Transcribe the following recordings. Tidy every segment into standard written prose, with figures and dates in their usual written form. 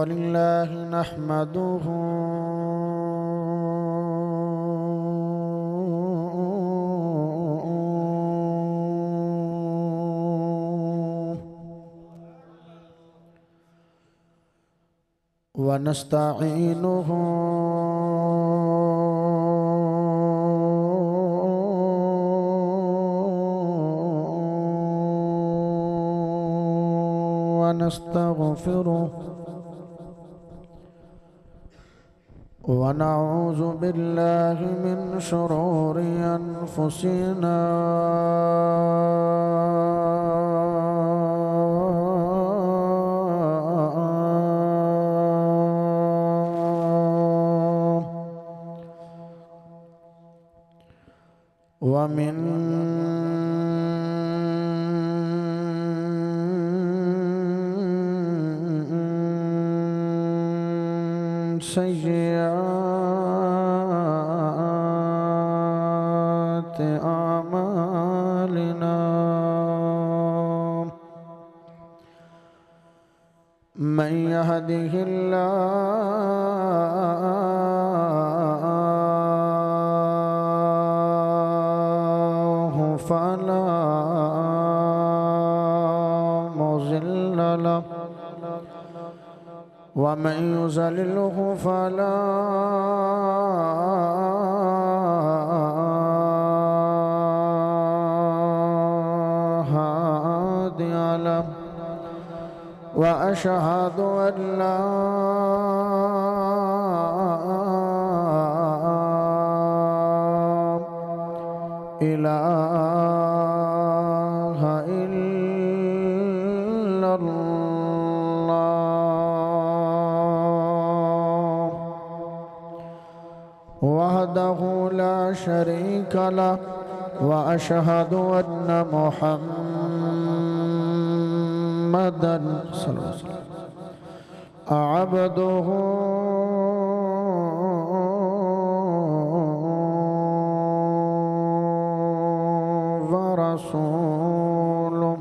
لله نحمده ونستعينه ونستغفره ونعوذ بالله من شرور أنفسنا ومن سيئات أعمالنا من يهده الله فلا مضل له ومن يضلله فلا هادي له وأشهد أن لا إله إلا الله وحده لا شريك له وأشهد أن محمدًا صلى الله عليه وسلم عبده ورسوله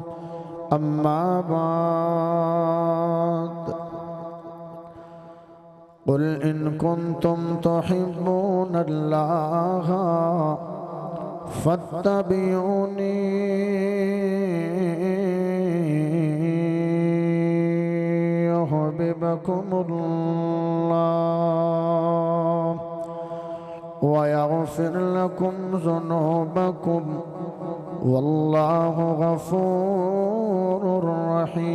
أما بعد قل إن كنتم تحبون الله فاتبعوني يحببكم الله ويغفر لكم ذنوبكم والله غفور رحيم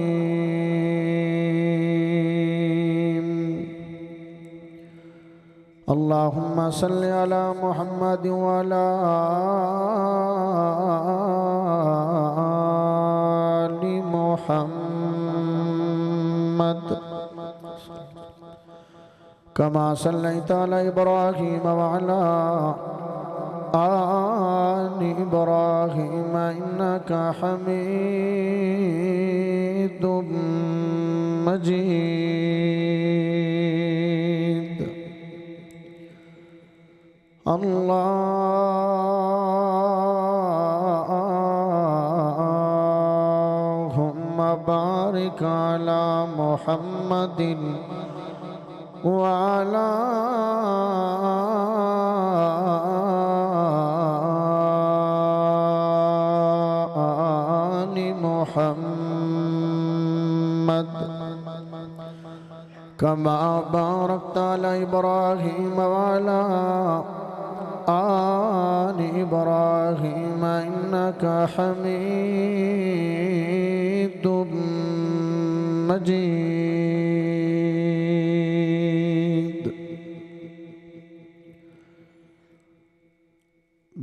اللهم صل على محمد وعلى آل محمد كما صليت على إبراهيم وعلى آل إبراهيم إنك حميد مجيد اللهم بارك على محمد وعلى آل محمد كما باركت على إبراهيم وعلى آل إبراهيم إنك حميد مجيد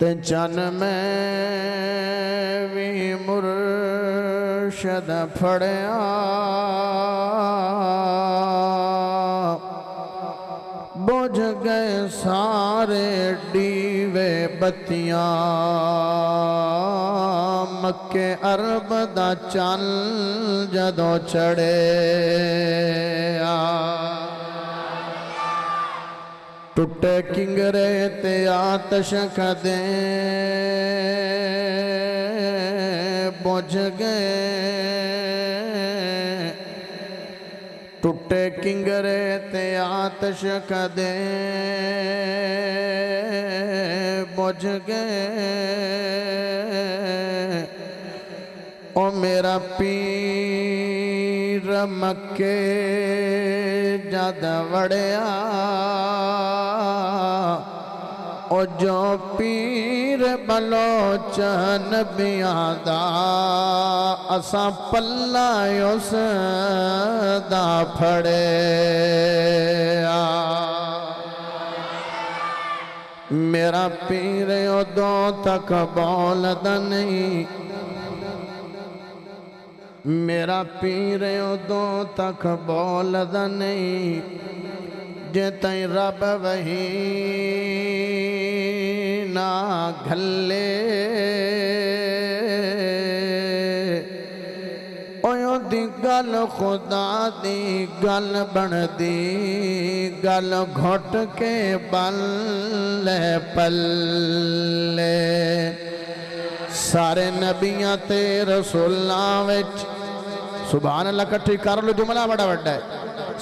تے چن میں بھی مرشد پھڑیا بجھ گئے سارے ڈیوے بتیاں مکے عرب دا چن جدوں چڑھے ٹوٹے کنگرے تے آتش کھدیں بجھ گئے ٹوٹے کنگرے تے آتش کھدیں بجھ گئے او میرا پیر مکے جد وڑیا او جو پیر بلوچ نبیاں دا اساں پلہ اس دا پھڑیا میرا پیر ادوں تک بولدا نہیں میرا پیر ادوں تک بولدا نہیں جے تائیں رب وہی نہ گھلے اویوں دی گل خدا دی گل بن دی گل گھٹ کے بلے پلے سارے نبیاں تے رسولاں وچ سبحان اللہ کٹھی کر لو جملہ بڑا بڑا ہے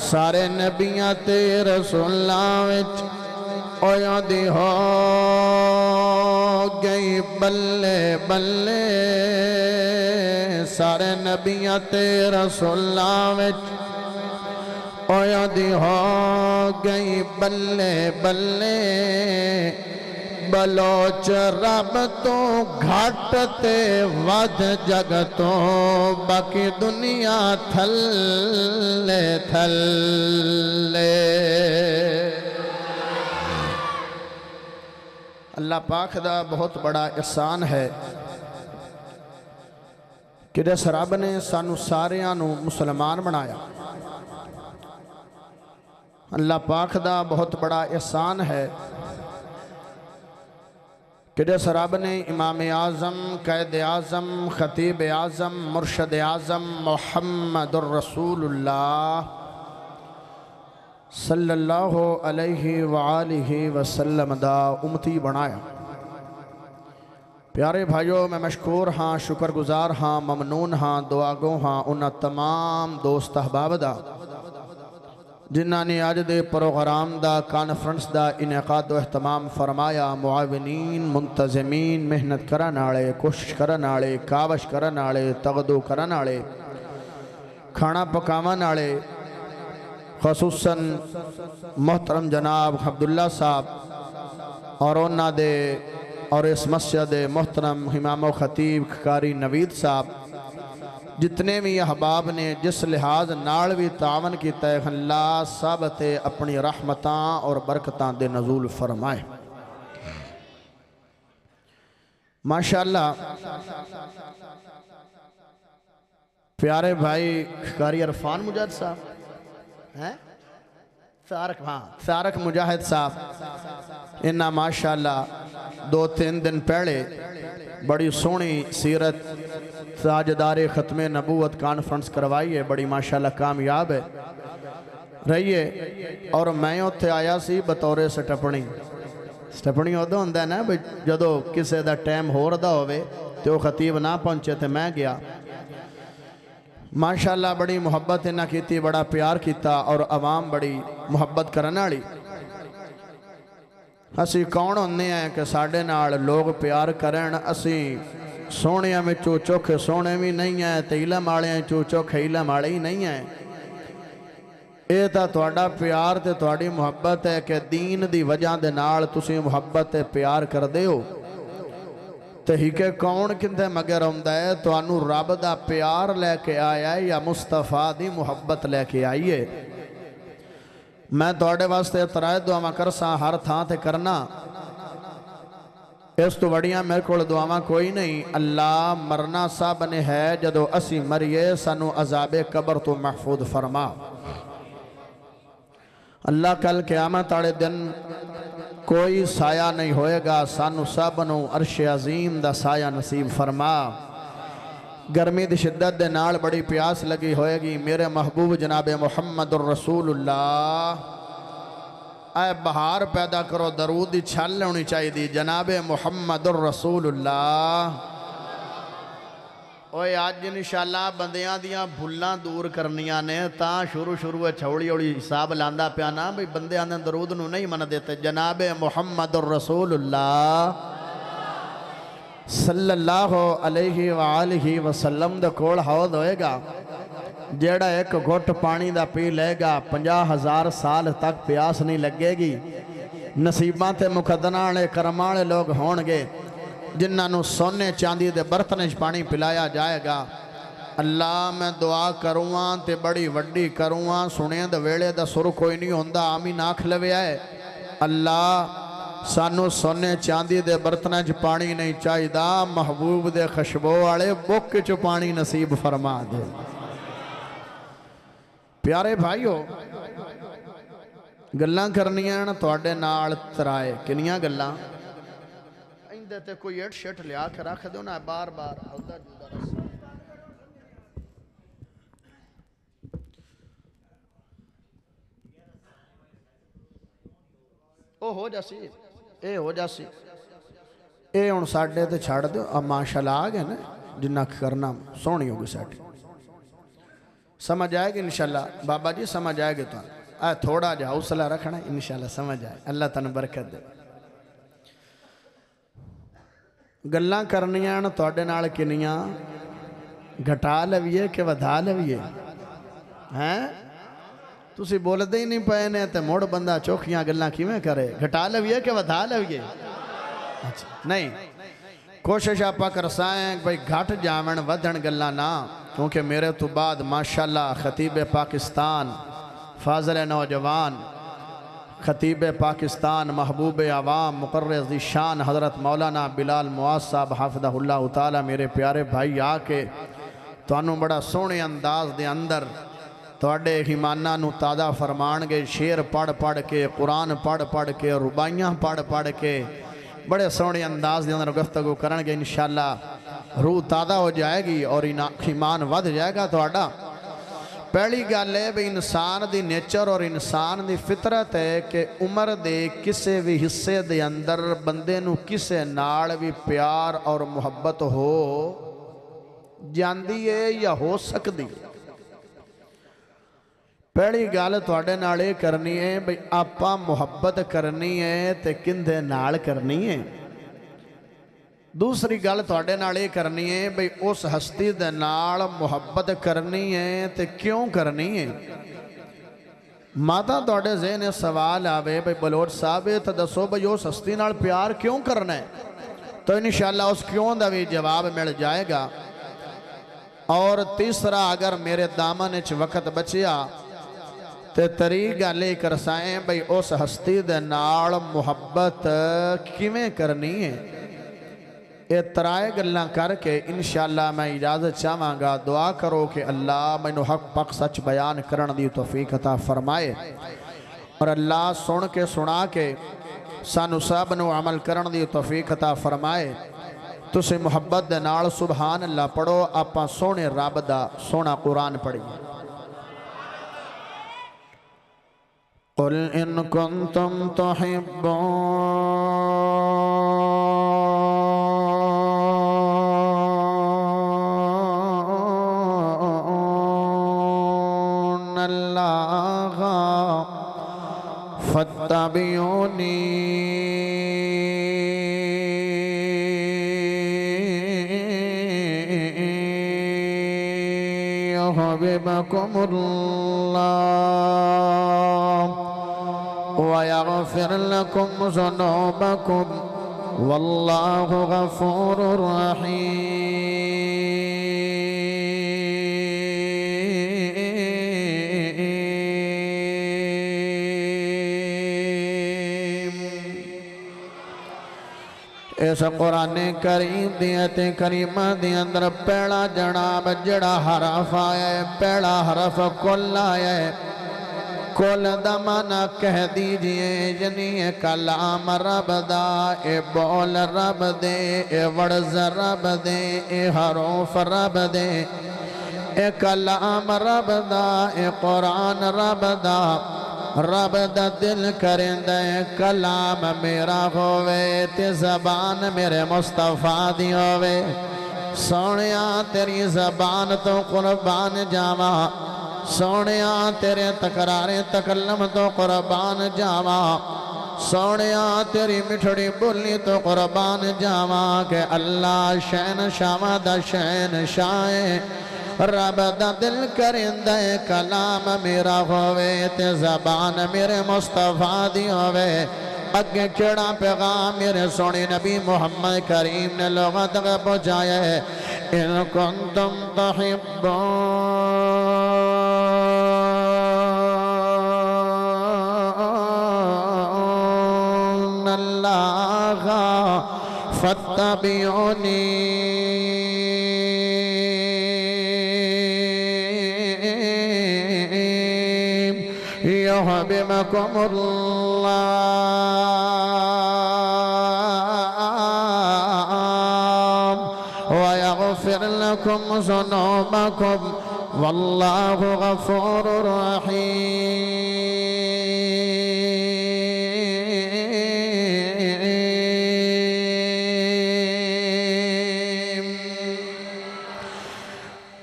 سارے نبیاں تے رسولاں وچ اویوں دی ہو گئی بلے بلے سارے نبیاں تے رسولاں وچ اویوں دی ہو گئی بلے بلے بلوچ رب تو گھٹ تے ود جگ تو باقی دنیا تھلے تھلے اللہ پاک دا بہت بڑا احسان ہے کہ جس رب نے سانو ساریاں نو مسلمان بنایا اللہ پاک دا بہت بڑا احسان ہے کہ جس رب نے امام اعظم قائد اعظم خطیب اعظم مرشد اعظم محمد الرسول اللہ صلی اللہ علیہ وآلہ وسلم دا امتی بنایا پیارے بھائیوں میں مشکور ہاں شکر گزار ہاں ممنون ہاں دعا گو ہاں انہاں تمام دوست احباب دا جنہاں نے آج دے پروگرام دا کانفرنس دا انعقاد و اہتمام فرمایا معاونین منتظمین محنت کرن آڑے کوشش کرن آڑے کاوش کرن آڑے تغدو کرن آڑے کھانا پکاون آڑے خصوصاً محترم جناب عبداللہ صاحب اور انہاں دے اور اس مسجد محترم امام و خطیب قاری نوید صاحب جتنے بھی احباب نے جس لحاظ نال بھی تعاون کیتا ہے اللہ سب تے اپنی رحمتاں اور برکتاں دے نزول فرمائے ماشاءاللہ پیارے بھائی قاری عرفان مجاہد صاحب ہیں سارک مجاہد صاحب انہاں ماشاءاللہ 2-3 دن پہلے بڑی سونی سیرت تاجدار ختم نبوت کانفرنس کروائی ہے بڑی ماشاءاللہ کامیاب ہے رہی ہے اور میں اتھے آیا سی بطور سٹپنی ہوتا ہوندہ ہے نا جدو کسے دا ٹائم ہو رہا ہوئے تو خطیب نہ پہنچے تھے میں گیا ماشاءاللہ بڑی محبت نہ کیتی بڑا پیار کیتا اور عوام بڑی محبت کرنا لی اسی کون ہونے ہیں کہ ساڑھے نال لوگ پیار کرن اسی سونے میں چوچوکھے سونے بھی نہیں ہیں تیلہ مالے ہیں چوچوکھے ہیلہ مالے ہی نہیں ہیں اے تا توڑا پیار تے توڑی محبت ہے کہ دین دی وجہ دے نال تسی محبت پیار کر دے ہو تے ہی کہ کون کندے مگر ہوندہ ہے تو انو رب دا پیار لے کے آیا ہے یا مصطفیٰ دی محبت لے کے آئیے میں توڑے واسطے اترائے دعا میں کرساں ہر تھاں تے کرنا اس تو بڑیاں میرے کو دعاواں کوئی نہیں. اللہ مرنا سب نے ہے جدو اسی مریے سانو عذاب قبر تو محفوظ فرما. اللہ کل قیامت والے دن کوئی سایہ نہیں ہوئے گا, سانو سب نو عرش عظیم دا سایہ نصیب فرما. گرمی دی شدت دے نال بڑی پیاس لگی ہوئے گی. میرے محبوب جناب محمد الرسول اللہ اے بہار پیدا کرو, درود دی چھل ہونی چاہیے دی. جناب محمد الرسول اللہ. اوے آج انشاءاللہ بندیاں دیاں بھلاں دور کرنیاں نے, تاں شروع چھوڑی ہوڑی حساب لاندہ پیانا بھئی بندیاں نے درود نو نہیں من دیتے. جناب محمد الرسول اللہ صلی اللہ علیہ وآلہ وسلم دے کول حوض ہوئے گا. جیڑا ایک گھٹ پانی دا پی لے گا 50,000 سال تک پیاس نہیں لگے گی. نصیباں تے مقدرانے کرمانے لوگ ہونگے جنہاں نو سونے چاندی دے برتنج پانی پلایا جائے گا. اللہ میں دعا کروں تے بڑی وڈی کروں, سنے دے ویلے دا سر کوئی نہیں ہوندہ, آمین آکھ لوے آئے. اللہ سانو سونے چاندی دے برتنج پانی نہیں چاہی دا, محبوب دے خشبو والے بک چو پانی نصیب فرما دے. پیارے بھائیو, گلاں کرنیاں نا توڑے نال ترائے کنیاں گلاں اندے تے کوئی ایٹ شیٹ لیا کے رکھ دو نا بار بار آدھا جودہ رسا. او ہو جاسی, اے ہو جاسی, اے ان ساڑھے تے چھاڑ دو. اب ماشاءاللہ آگے نا جنہ کرنا سونی ہوگی ساڑھے. سمجھ آئے گی انشاءاللہ بابا جی, سمجھ آئے گی تو تھوڑا جا حوصلہ رکھنا, انشاءاللہ سمجھ آئے. اللہ تن برکت دے. گلاں کرنیاں نا توڑے نال کنیاں گھٹا لویے کہ ودھا لویے ہیں. تسی بول دے ہی نہیں پائے نے تے موڑ بندہ چوکھیاں گلاں کیویں کرے. گھٹا لویے کہ ودھا لویے؟ نہیں, کوشش آپا کرسائیں بھئی گھٹ جامن ودھن گلاں نا, کیونکہ میرے تو بعد ماشاءاللہ خطیب پاکستان, فاضل نوجوان, خطیب پاکستان, محبوب عوام, مقرر ذی شان حضرت مولانا بلال معاذ صاحب حافظہ اللہ تعالی میرے پیارے بھائی آکے تو انہوں بڑا سونے انداز دے اندر توڑے ایمانہ نو تازہ فرمانگے. شیر پڑھ کے, قرآن پڑھ کے, ربائیاں پڑھ کے بڑے سونے انداز دے اندر گفتگو کرنگے. انشاءاللہ روح تازہ ہو جائے گی اور ایمان ود جائے گا. توڑا پہلی گل ہے بھی انسان دی نیچر اور انسان دی فطرت ہے کہ عمر دے کسے بھی حصے دے اندر بندے نو کسے نال بھی پیار اور محبت ہو جاندی ہے یا ہو سکتی. پہلی گل توڑے نالے کرنی ہے بھئی آپا محبت کرنی ہے تے کندھے نال کرنی ہے. دوسری گل توڑے نالے کرنی ہے بھئی اس ہستی دے نال محبت کرنی ہے تے کیوں کرنی ہے. ماتا توڑے ذہن سوال آوے بھئی بلوچ صاحب تے دسو بھئی اس ہستی نال پیار کیوں کرنا ہے, تو انشاءاللہ اس کیوں دا بھی جواب مل جائے گا. اور تیسرا اگر میرے دامن اچھ وقت بچیا تے طریق گالے کرسائیں بھئی اس ہستی دے نال محبت کیویں کرنی ہے. اے ترائے گلاں کر کے انشاءاللہ میں اجازت چاہواں گا. دعا کرو کہ اللہ مینوں حق پاک سچ بیان کرن دی توفیق عطا فرمائے, اور اللہ سن کے سنا کے سانو سب نو عمل کرن دی توفیق عطا فرمائے. تسے محبت دے نال سبحان اللہ پڑھو. آپاں سونے رب دا سونا قرآن پڑھی. قل ان کنتم تحبون اللہ فاتبعونی يحببكم الله ويغفر لكم ذنوبكم والله غفور رحيم. اے اس قرآن کریم دی ایت کریمہ دی اندر پہلا جناب جڑا حرف آیا ہے پہلا حرف کل آیا ہے کل دا معنی کہہ دیجئے یعنی کلام رب دا اے بول رب دے اے ورز رب دے اے حروف رب دے اے کلام رب دا اے قرآن رب دا رب دا دل کرندہ اے کلام میرا ہوئے تے زبان میرے مصطفیٰ دی ہوئے سونیا تیری زبان تو قربان جاوا سونیا تیرے تقرار تکلم تو قربان جاوا سونیا تیری مٹھڑی بولی تو قربان جاوا کہ اللہ شین شاہ دا شین شاہ رب دا دل کرندہ کلام میرا ہوئے تے زبان میرے مصطفیٰ دی ہوئے اگے کیڑا پیغام میرے سونے نبی محمد کریم نے لوگوں تک پہنچایا ہے ان کنتم تحبون اللہ فاتبعونی يحببكم الله ويغفر لكم ذنوبكم والله غفور رحيم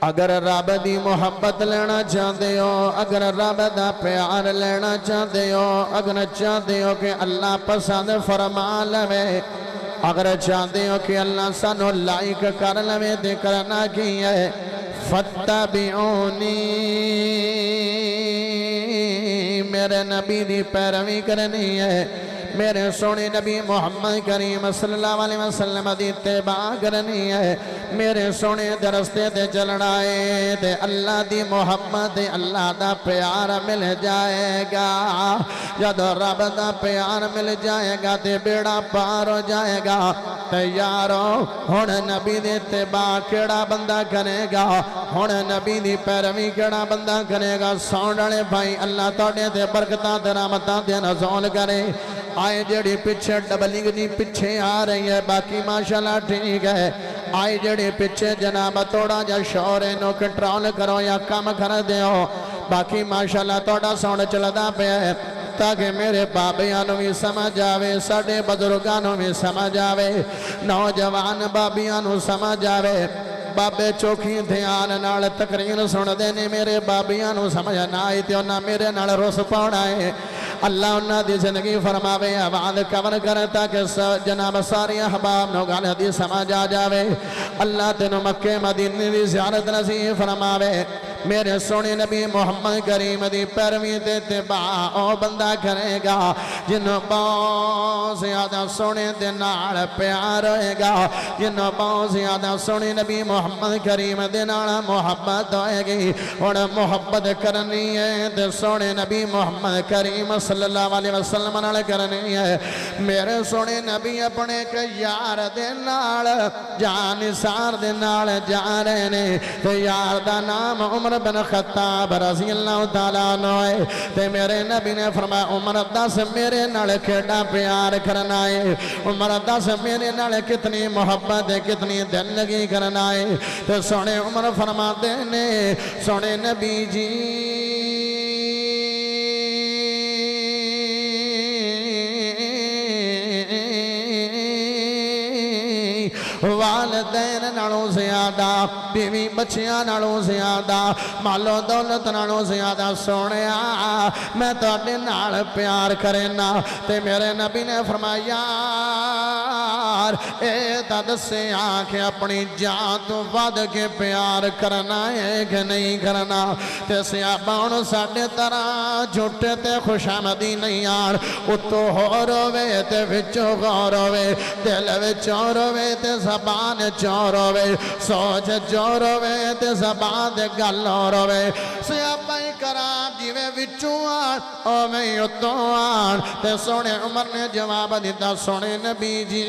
اگر رب دی محبت لینا چاہتے ہو اگر رب دا پیار لینا چاہتے ہو اگر چاہتے ہو کہ اللہ پسند فرما لے اگر چاہتے ہو کہ اللہ سانو لائک کر لے تے کرنا کی ہے فاتبعونی میرے نبی دی پیروی کرنی ہے میرے سونے نبی محمد کریم صلی اللہ علیہ وسلم دی اتباع کرنی ہے میرے سونے درستے تے چلنا ہے تے اللہ دی محمد اللہ دا پیار مل جائے گا جب رب دا پیار مل جائے گا تے بیڑا پار ہو جائے گا تے یارو ہن نبی دی اتباع کیڑا بندہ کرے گا ہن نبی دی پیروی کیڑا بندہ کرے گا سونے بھائی اللہ توڑے تے برکتاں تے رحمتاں تے نزول کرے آئے جڑی پچھے ڈبلنگ نہیں پچھے آ رہی ہے باقی ماشاءاللہ ٹھیک ہے آئے جڑی پچھے جناب توڑا جا شورے نو کنٹرول کرو یا کام کر دیو باقی ماشاءاللہ توڑا ساؤنڈ چلدا پہ ہے تاکہ میرے بابیانوں بھی سمجھ آوے ساڑھے بزرگانوں بھی سمجھ آوے نوجوان بابیانوں سمجھ آوے بابے چوکھی دھیان نال تقریر سن دینے میرے بابیانوں سمجھ نہ آئی تے انہاں میرے نال روس پاؤنا ہے اللہ انہاں دی زندگی فرماوے آباد کور کرتا کہ جناب ساری احباب نو گال حدیث سمجھ آ جاوے اللہ تینو مکہ مدینے دی زیارت نصیب فرماوے میرے سونے نبی محمد کریم دی پیروی تے اتباع او بندہ کرے گا جنہوں بہت زیادہ سونے دے نال پیار ہوئے گا جنہوں بہت زیادہ سونے نبی محمد کریم دے نال محبت ہوئے گی اور محبت کرنی ہے تے سونے نبی محمد کریم صلی اللہ علیہ وسلم نال کرنی ہے میرے سونے نبی اپنے کے یار دے نال جان سار دے نال جا رہے نے تے یار دا نام عمر بن خطاب رضی اللہ تعالیٰ عنہ ہے تے میرے نبی نے فرمایا عمر دس میرے نال کھڑا پیار کرنا ہے عمر دس میرے نال کتنی محبت کتنی دل لگی کرنا ہے تے سونے عمر فرماتے نے سونے نبی جی والدین نالوں زیادہ بیوی بچیاں نالوں زیادہ مالو دولت نالوں زیادہ سونیا میں تو اپنے نال پیار کرنا تے میرے نبی نے فرمایا اے دد سے آنکھ اپنی جان تو ود کے پیار کرنا ہے کہ نہیں کرنا تے سیابان ساڑھے طرح جھوٹے تے خوش آمدی نہیں آر اتو ہو روے تے وچو غور ہوئے دل وچو روے تے زبان چوروے سوچ چوروے تے زبان دے گل روے سیابائی کراں جیویں وچوں آن اوویں اتوں آن تے سونے عمر نے جواب دیتا سونے نبی جی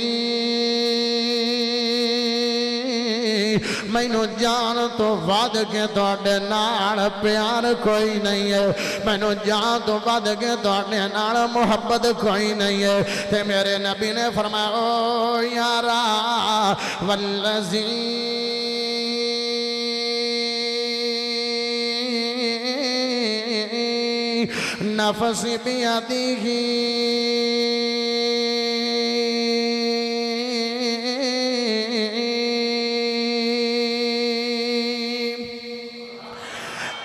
مینو جان تو ود کے تواڈے نال پیار کوئی نہیں ہے مینو جان تو ود کے تواڈے نال محبت کوئی نہیں ہے تے میرے نبی نے فرمایا او یارا والذی نفسی بیدیہ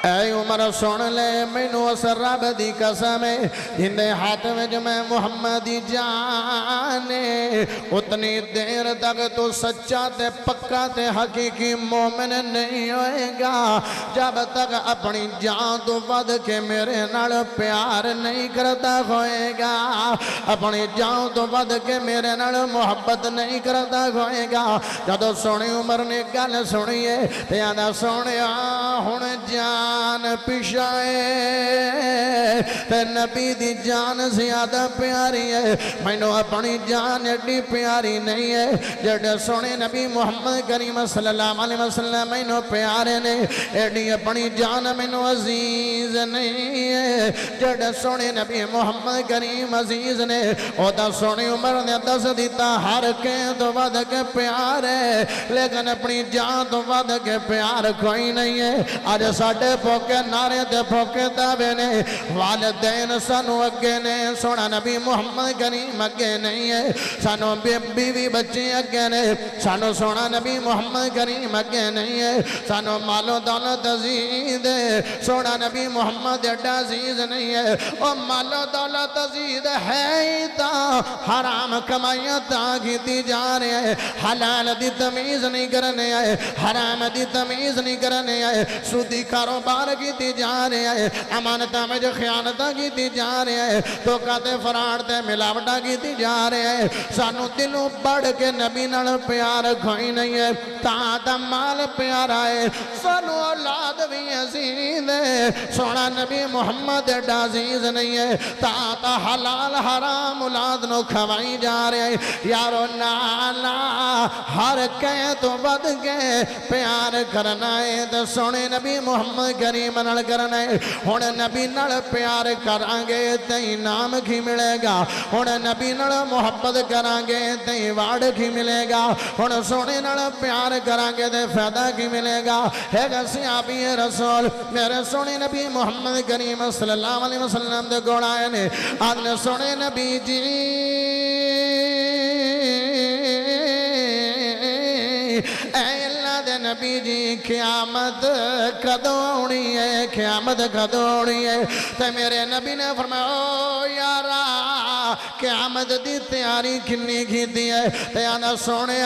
اے عمر سن لے مینو اس رب دی قسم جندے ہاتھ میں جو میں محمدی جانے اتنی دیر تک تو سچا تے پکا تے حقیقی مومن نہیں ہوئے گا جب تک اپنی جان تو ود کے میرے نال پیار نہیں کرتا ہوئے گا اپنی جان تو ود کے میرے نال محبت نہیں کرتا ہوئے گا جدو سونی عمر نے گل سنیے تے آدھا سونیا ہن جان پیشائے تے نبی دی جان زیادہ پیاری ہے مینو اپنی جان ایڈی پیاری نہیں ہے جڑے سونے نبی محمد کریم صلی اللہ علیہ وسلم مینو پیارے نے ایڈی اپنی جان مینو عزیز نہیں ہے جڑے سونے نبی محمد کریم عزیز نے او دا سونے عمر نے دس دیتا ہر کے تو ود کے پیار ہے لیکن اپنی جان تو ود کے پیار کوئی نہیں ہے آج ساڑھے پوکے نارے دے پوکے دعوے نے والدین سانو اگے نے سونا نبی محمد کریم اگے نہیں ہے سانو بیوی بچے اگے نے سانو سونا نبی محمد کریم اگے نہیں ہے سانو مال و دولت عزیز ہے سونا نبی محمد ایڈا عزیز نہیں ہے او مال و دولت عزیز ہے تا حرام کمائیاں تاکیتی جا رہے ہیں حلال دی تمیز نہیں کرنے آئے حرام دی تمیز نہیں کرنے آئے سودی کاروبار کیتی جا رہے ہیں امانتہ میں جو خیانتہ کیتی جا رہے ہیں تو کہتے فراڈ تے ملاوٹہ کیتی جا رہے ہیں سانو دلوں بڑھ کے نبی نال پیار کوئی نہیں ہے تا مال پیارا ہے سانو اولاد بھی عزیز ہے سونا نبی محمد ایڈا عزیز نہیں ہے تا حلال حرام اولاد نو کھوائی جا رہے ہیں یارو نالا ہر کہیں تو بد کے پیار کرنا ہے تو سونے نبی محمد کریم نال کرنا ہے ہون نبی نال پیار کرانگے تئی نام کی ملے گا ہون نبی نال محبت کرانگے تئی وارڈ کی ملے گا ہون سونے نال پیار کرانگے تے فیدہ کی ملے گا ہے گا صحابی رسول میرے سونے نبی محمد کریم صلی اللہ علیہ وسلم دے گوڑائے نے آدھنے سونے نبی جی اے اللہ دے نبی جی قیامت کدوں ہونی ہے قیامت کدوں ہونی ہے تے میرے نبی نے فرمایا او یارا قیامت دی تیاری کنی کیتی ہے تے آدھا سونے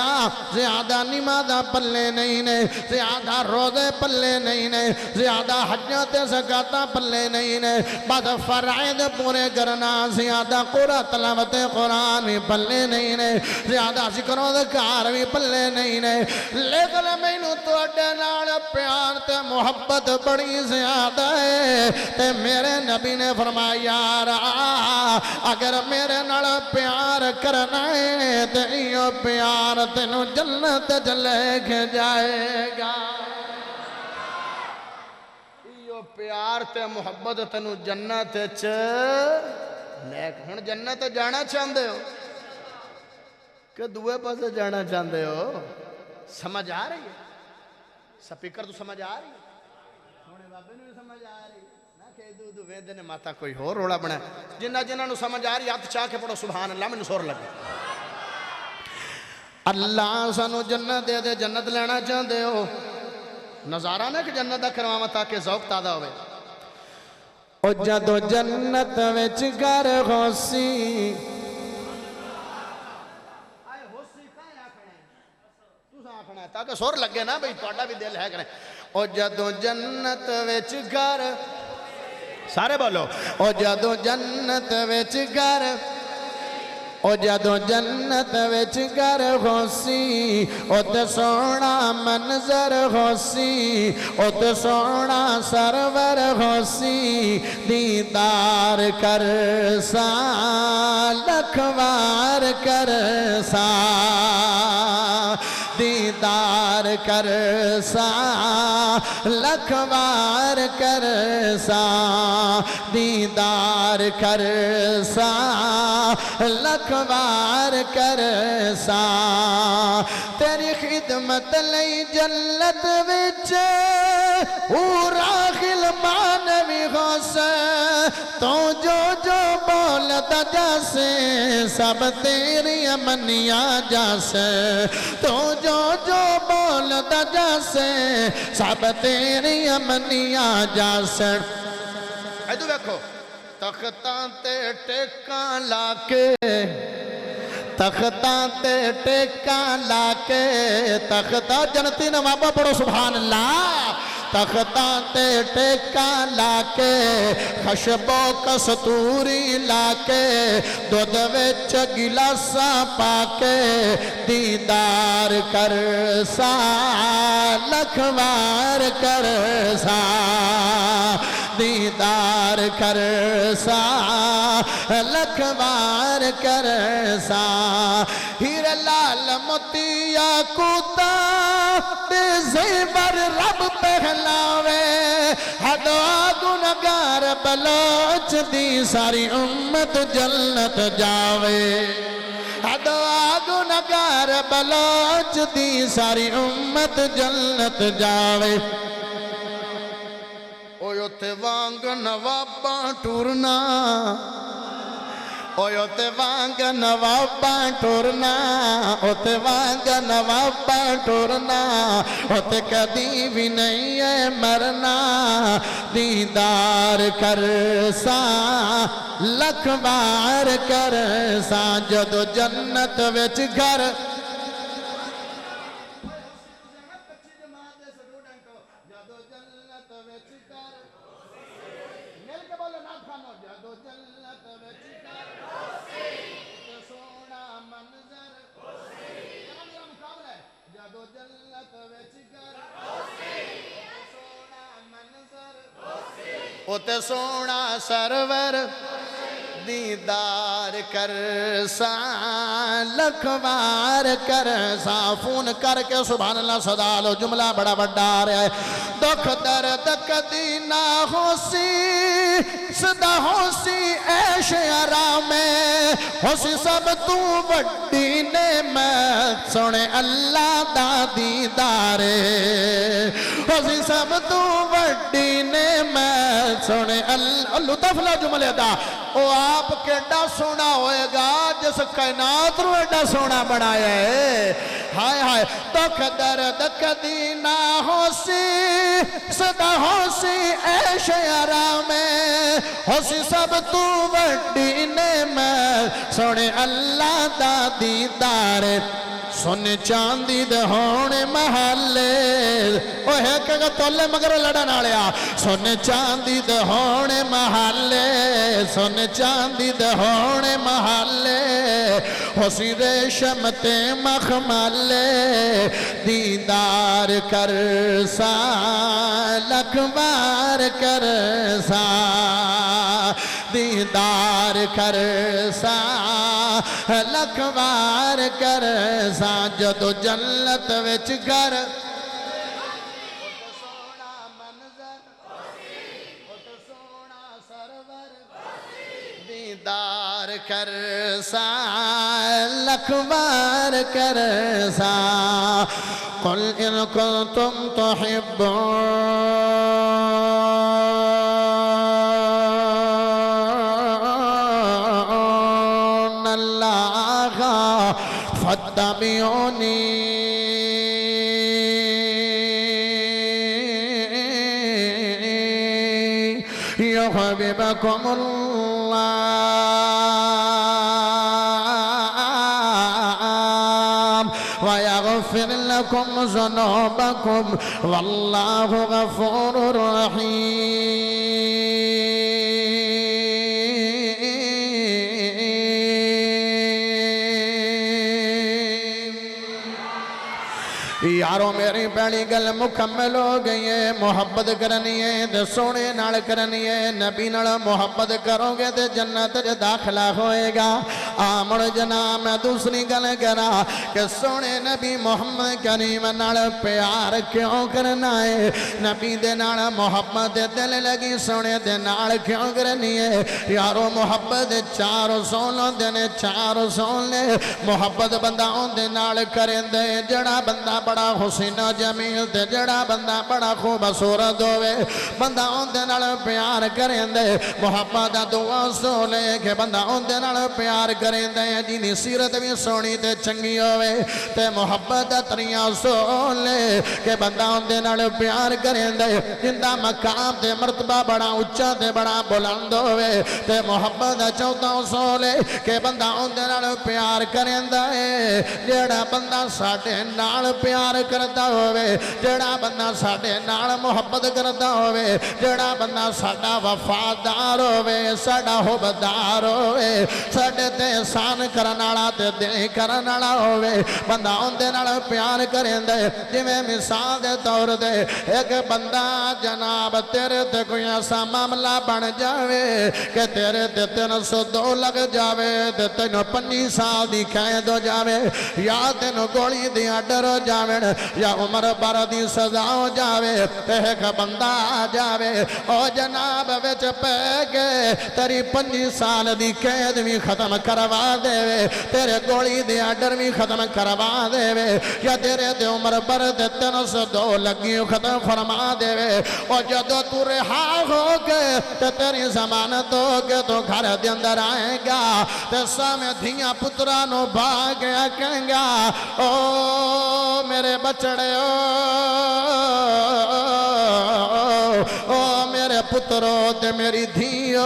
زیادہ نمازہ پلے نہیں نے زیادہ روزے پلے نہیں نے زیادہ حجت زکاة پلے نہیں نے بس فرائض پورے کرنا زیادہ قرآن تلاوت قرآن پلے نہیں نے زیادہ ذکر و ذکار بھی پلے نہیں نے لیکن مینو توڑے نال پیار تے محبت بڑی زیادہ ہے تے میرے نبی نے فرمایا یارا اگر میرے نال پیار کرنا ہے تے یہ پیار تینو جنت لے کے جائے گا یہ پیار تے محبت تینو جنت لے کے ہن جنت جانا چاہندے ہو کہ دوے پاسے جانا چاہندے ہو سمجھ آ رہی ہے سپیکر تو سمجھ آ رہی ہے سونے بابے نے بھی سمجھ آ رہی ہے نہ کہ دو ویندے نے ماتا کوئی ہو روڑا بنا جنہ نو سمجھ آ رہی ہاتھ چاہ کے پڑھو سبحان اللہ میں سور لگے اللہ سانو جنت دے دے جنت لینا چاہندے ہو نظارہ نہ کہ جنت دا کرواما تاکہ ذوق تازہ ہوئے او جدو جنت وچ گھر ہوسی تاکہ سور لگے نا بھئی توڑا بھی دل ہے کریں او جدو جنت ویچ گھر سارے بولو او جدو جنت ویچ گھر او جدو جنت وچ گھر ہوسی او تے سونا منظر ہوسی او تے سونا سرور ہوسی دیدار کرسا لکھوار کرسا دیدار کرسا لکھوار کرسا دیدار کرسا لکھوار کرسا تیری خدمت لئی جنت وچ پورا غلمان بھی غوث تو جو بولتا جیسے سب تیری امنیاں جیسے تو جو بولتا جیسے سب تیری امنیاں جیسے ایدو بیکھو تختاں تے ٹیکاں لاکے تختاں تے ٹیکاں لاکے تختاں جنتی نوابہ پڑھو سبحان اللہ تختاں تے ٹیکاں لاکے خشبو کستوری لاکے دودھ وچ گلاساں پاکے دیدار کرسا لکھوار کرسا دیدار کرسا لکھوار کرسا ہیر لال موتیا کوتا تے زیور رب پہلاوے حدو گنگار بلوچ دی ساری امت جنت جاوے حدو گنگار بلوچ دی ساری امت جنت جاوے اویو تے وانگ نواباں ٹورنا اویو تے وانگ نواباں ٹورنا او تے وانگ نواباں ٹورنا او تے کدی بھی نہیں ہے مرنا دیدار کرسا لکھوار کرسا جدو جنت وچ گھر او تے سونا سرور دیدار کرسا لکھوار کرسا فون کر کے سبحان اللہ صدا لو جملہ بڑا بڑا رہا ہے دکھ درد کدی نہ ہوسی صدا ہوسی عیش آرام ہوسی سب تو بڑی نعمت سونے اللہ دا دیدار ہوسی سب تو بڑی نعمت سونے اللہ لطف لا جملے دا او آپ کیڑا سونا ہوئے گا جس کائنات رو ایڈا سونا بنایا ہے ہائے ہائے دکھ درد کدی نہ ہوسی صدا ہوسی عیش آرام ہوسی سب تو بڑی نعمت سونے اللہ دا دیدار سن چاندی دے ہونے محلے اوہ ہے کہ تولے مگر لڑا نالیا سن چاندی دے ہونے محلے سن چاندی دے ہونے محلے ہوسی ریشم تے مخملے دیدار کرسا لکھوار کرسا دیدار کرسا لکھوار کرسا جدو جنت وچ گھر سونا منظر سونا سرور دیدار کرسا لکھوار کرسا قل ان کنتم تحبون اللہ فاتبعونی يحببكم الله ويغفر لكم ذنوبكم والله غفور رحيم یارو میری پہلی گل مکمل ہو گئی ہے محبت کرنی ہے تے سونے نال کرنی ہے نبی نال محبت کرو گے تے جنت وچ داخلہ ہوئے گا آمڑ جناب میں دوسری گل کرا کہ سونے نبی محمد کریم نال پیار کیوں کرنا ہے نبی دے نال محبت دل لگی سونے دے نال کیوں کرنی ہے یارو محبت چار اصول ہوندے نے چار اصول نے محبت بندہ دے نال کریں دے جڑا بندہ بڑا حسین جمیل تے جڑا بندہ بڑا خوبصورت ہوئے بندہ دے نال پیار کریں دے محبت دو اصول ہے کہ بندہ دے نال پیار کریں دے جنی سیرت بھی سونی تے چنگی ہوئے تے محبت تری اصول ہے کہ بندہ دے نال پیار کریں دے جندہ مقام تے مرتبہ بڑا اچھا تے بڑا بلند ہوئے تے محبت چوتھا اصول ہے کہ بندہ دے نال پیار کریں دے جڑا بندہ ساڈے نال پیار کرتا ہوئے جڑا بندہ ساڈے نال محبت کرتا ہوئے جڑا بندہ ساڈا وفادار ہوئے ساڈا حبدار ہوئے ساڈے تے احسان کرن والا تے دے کرن والا ہوئے بندہ دے نال پیار کریں دے جویں مثال دے طور تے ایک بندہ جناب تیرے تے کوئی ایسا معاملہ بن جاوے کہ تیرے تے 302 لگ جاوے تے تینوں 25 سال دی قید ہو جاوے یا تینوں گولی دی ڈر ہو جاوے یا عمر بھر دی سزا ہو جاوے تے ایک بندہ آ جاوے او جناب وچ پے گئے تیری 25 سال دی قید بھی ختم کروا دے تیرے گولی دی ڈر بھی ختم کروا دے یا تیرے تے عمر بھر تے 302 لگیوں ختم فرما دے او جدو تو رہا ہو گئے تے تیری ضمانت ہو گئے تو گھر دے اندر آئے گا تے سامنے دھیاں پترانو بھاگ گیا کہیں گا او میرے بچڑے او میرے پترو تے میری دھیو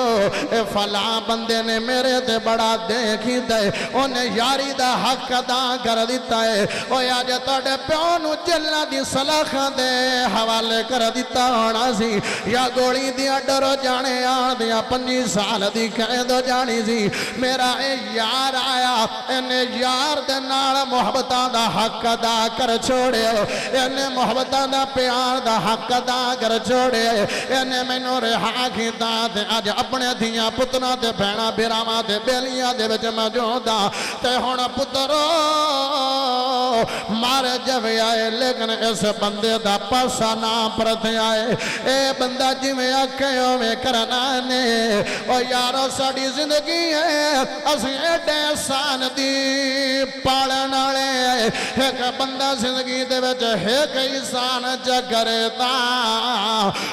اے فلاں بندے نے میرے تے بڑا دیکھی دے انہیں یاری دا حق ادا کر دیتا ہے او یا جے توڑے پیونو جلنا دی صلاحہ دے حوالے کر دیتا ہونا سی یا گوڑی دیا ڈرو جانے آن دیا 25 سال دی قید ہو جانی سی میرا اے یار آیا انہیں یار دے نال محبتاں دا حق ادا کر چھوڑے انہیں محبتاں دا پیار دا حق ادا کر چھوڑے انہیں میں نو رہا کھیتا تے آج اپنے دھیاں پتنا تے بھینا بیراما تے بیلیاں دے بچ موجودا تے ہونا پترو مارے جب آئے لیکن اس بندے دا پاسا نام پرتے آئے اے بندہ جی میں آکھیوں میں کرنا نے او یارو ساڑی زندگی ہے اسی ایڈے سان دی پالنا لے ایک بندہ زندگی دے وچ ایک انسان جا کرتا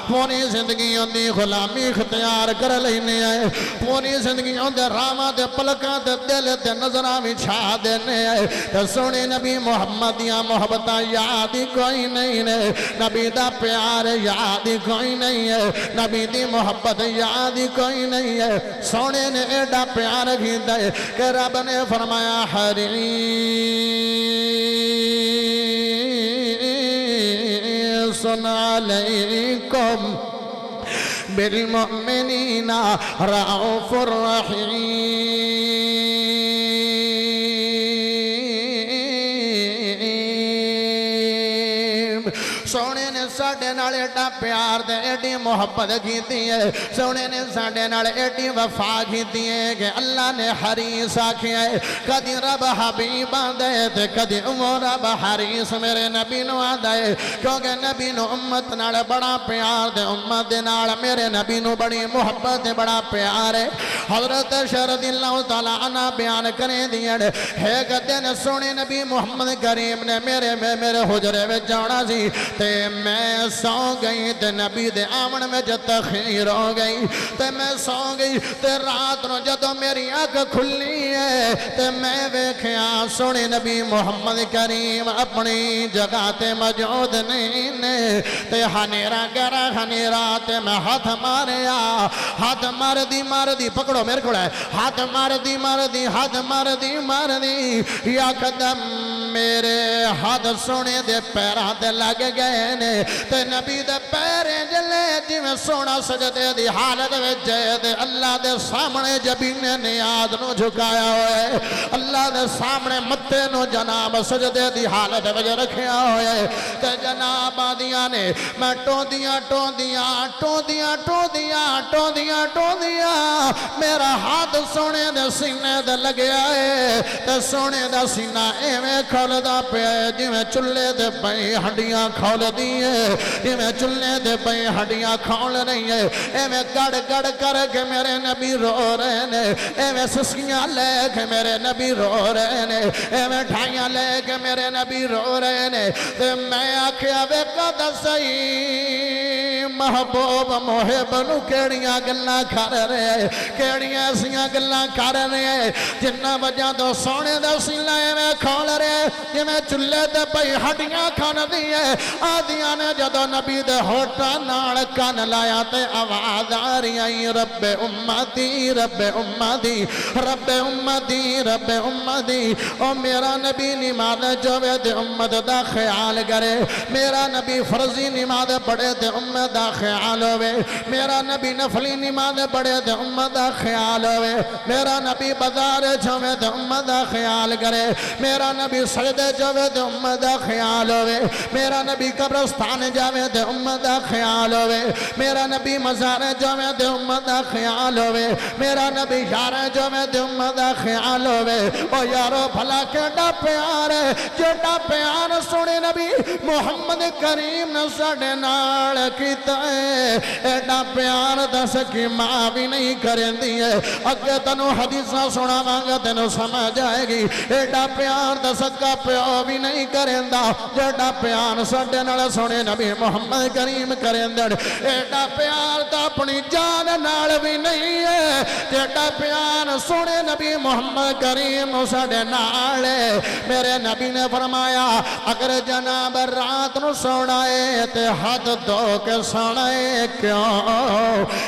پوری زندگی ہوندی غلامی اختیار کر لینے آئے پوری زندگی ہوندے راما دے پلکاں دے دل دے نظرہ بھی چھا دینے آئے تے سونے نبی محمد یا محبتہ یادی کوئی نہیں ہے نبی دا پیار یادی کوئی نہیں ہے نبی دی محبت یادی کوئی نہیں ہے سونے نے ایڈا پیار کیتا ہے کہ رب نے فرمایا حریص علیکم بالمؤمنین رؤوف الرحیم سونے نے ساڑھے نال ایڈا پیار دے ایڈی محبت کیتی ہے سونے نے ساڑھے نال ایڈی وفا کیتی ہے کہ اللہ نے حریص آکھیا ہے کدی رب حبیب آدھے تے کدی رب حریص میرے نبی نو آدھے کیونکہ نبی نو امت نال بڑا پیار دے امت دے نال میرے نبی نو بڑی محبت دے بڑا پیار ہے حضرت رضی اللہ تعالیٰ عنہ بیان کریں دیئے ایک دن سونے نبی محمد کریم نے میرے حجرے میں جانا سی تے میں سو گئی تے نبی دے آمن میں جو تخیر ہو گئی تے میں سو گئی تے رات نو جدو میری آنکھ کھلی ہے تے میں ویکھیا سونے نبی محمد کریم اپنی جگہ تے موجود نہیں نے تے ہنیرا گرا ہنیرا تے میں ہاتھ ماریا ہاتھ مار دی پکڑو میرے کو ہے ہاتھ مار دی ہاتھ مار دی یا قدم میرے ہاتھ سونے دے پیراں تے لگ گئے نے تے نبی دے پیریں جلے جویں سونا سجدے دی حالت وچ تے اللہ دے سامنے جبین نیاز نو جھکایا ہوئے اللہ دے سامنے متے نو جناب سجدے دی حالت وچ رکھیا ہوئے تے جناب آدیاں نے میں ٹوندیاں ٹوندیاں ٹوندیاں ٹوندیاں ٹوندیاں ٹوندیاں میرا ہاتھ سونے دے سینے دے لگیا ہے تے سونے دا سینہ ایویں کھولدا پیا جویں چولہے تے پئی ہڈیاں کھول دی ہے جویں چولہے تے پئی ہڈیاں کھول رہی ہے ایویں گڑ گڑ کر کے میرے نبی رو رہے نے ایویں سسکیاں لے کے میرے نبی رو رہے نے ایویں ڈھائیاں لے کے میرے نبی رو رہے نے تے میں آکھیا ویکھا تے صحیح محبوب محب نو کیڑیاں گلاں کر رہے کیڑیاں ایسیاں گلاں کر رہے جنہ وجہ تو سونے دا سینہ ایویں کھول رہے جویں چولہے تے پئی ہڈیاں کھان دی ہے آدیاں نے جدوں نبی دے ہوٹاں نال کان لایا تے آواز آ رہی آئی رب امتی رب امتی رب امتی رب امتی او میرا نبی نماز جوے تے امت دا خیال کرے میرا نبی فرضی نماز پڑھے تے امت دا خیال ہوئے میرا نبی نفلی نماز پڑھے تے امت دا خیال ہوئے میرا نبی بازار جوے تے امت دا خیال کرے میرا نبی سجدے جوے تے امت دا خیال ہوئے میرا نبی قبرستان جاوے تے امت دا خیال ہوئے میرا نبی مزار جوے تے امت دا خیال ہوئے میرا نبی یار جوے تے امت دا خیال ہوئے او یارو بھلا کیڑا پیار ہے جیڑا پیار سونے نبی محمد کریم نے ساڈے نال کیتا ہے ایڈا پیار دس کی ماں بھی نہیں کرندی ہے اگے تینوں حدیثاں سناواں گا تینوں سمجھ آئے گی ایڈا پیار دس کا پیو بھی نہیں کرندا جیڑا پیار ساڈے نال سونے نبی محمد کریم کرندے ایڈا پیار تا اپنی جان نال بھی نہیں ہے جیڑا پیار سونے نبی محمد کریم ساڈے نال ہے میرے نبی نے فرمایا اگر جناب رات نو سونا ہے تے ہاتھ دھو کے سونا ہے کیوں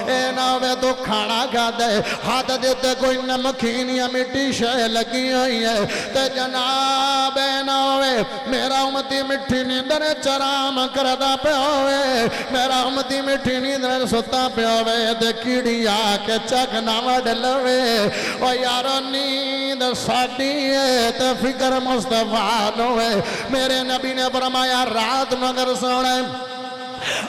اے نہ ہوے تو کھانا کھا دے ہاتھ دے تے کوئی نمکین یا مٹی شے لگی ہوئی ہے تے جناب اے نہ ہوے میرا امتی مٹھی نیندر چرام کردا پیا ہوئے میرا امتی مٹھی نیندر ستا پیا ہوئے تے کیڑی آ کے چک نہ وڈ لوے او یارو نیند ساڈی ہے تے فکر مصطفیٰ نو ہے میرے نبی نے فرمایا رات مگر سونا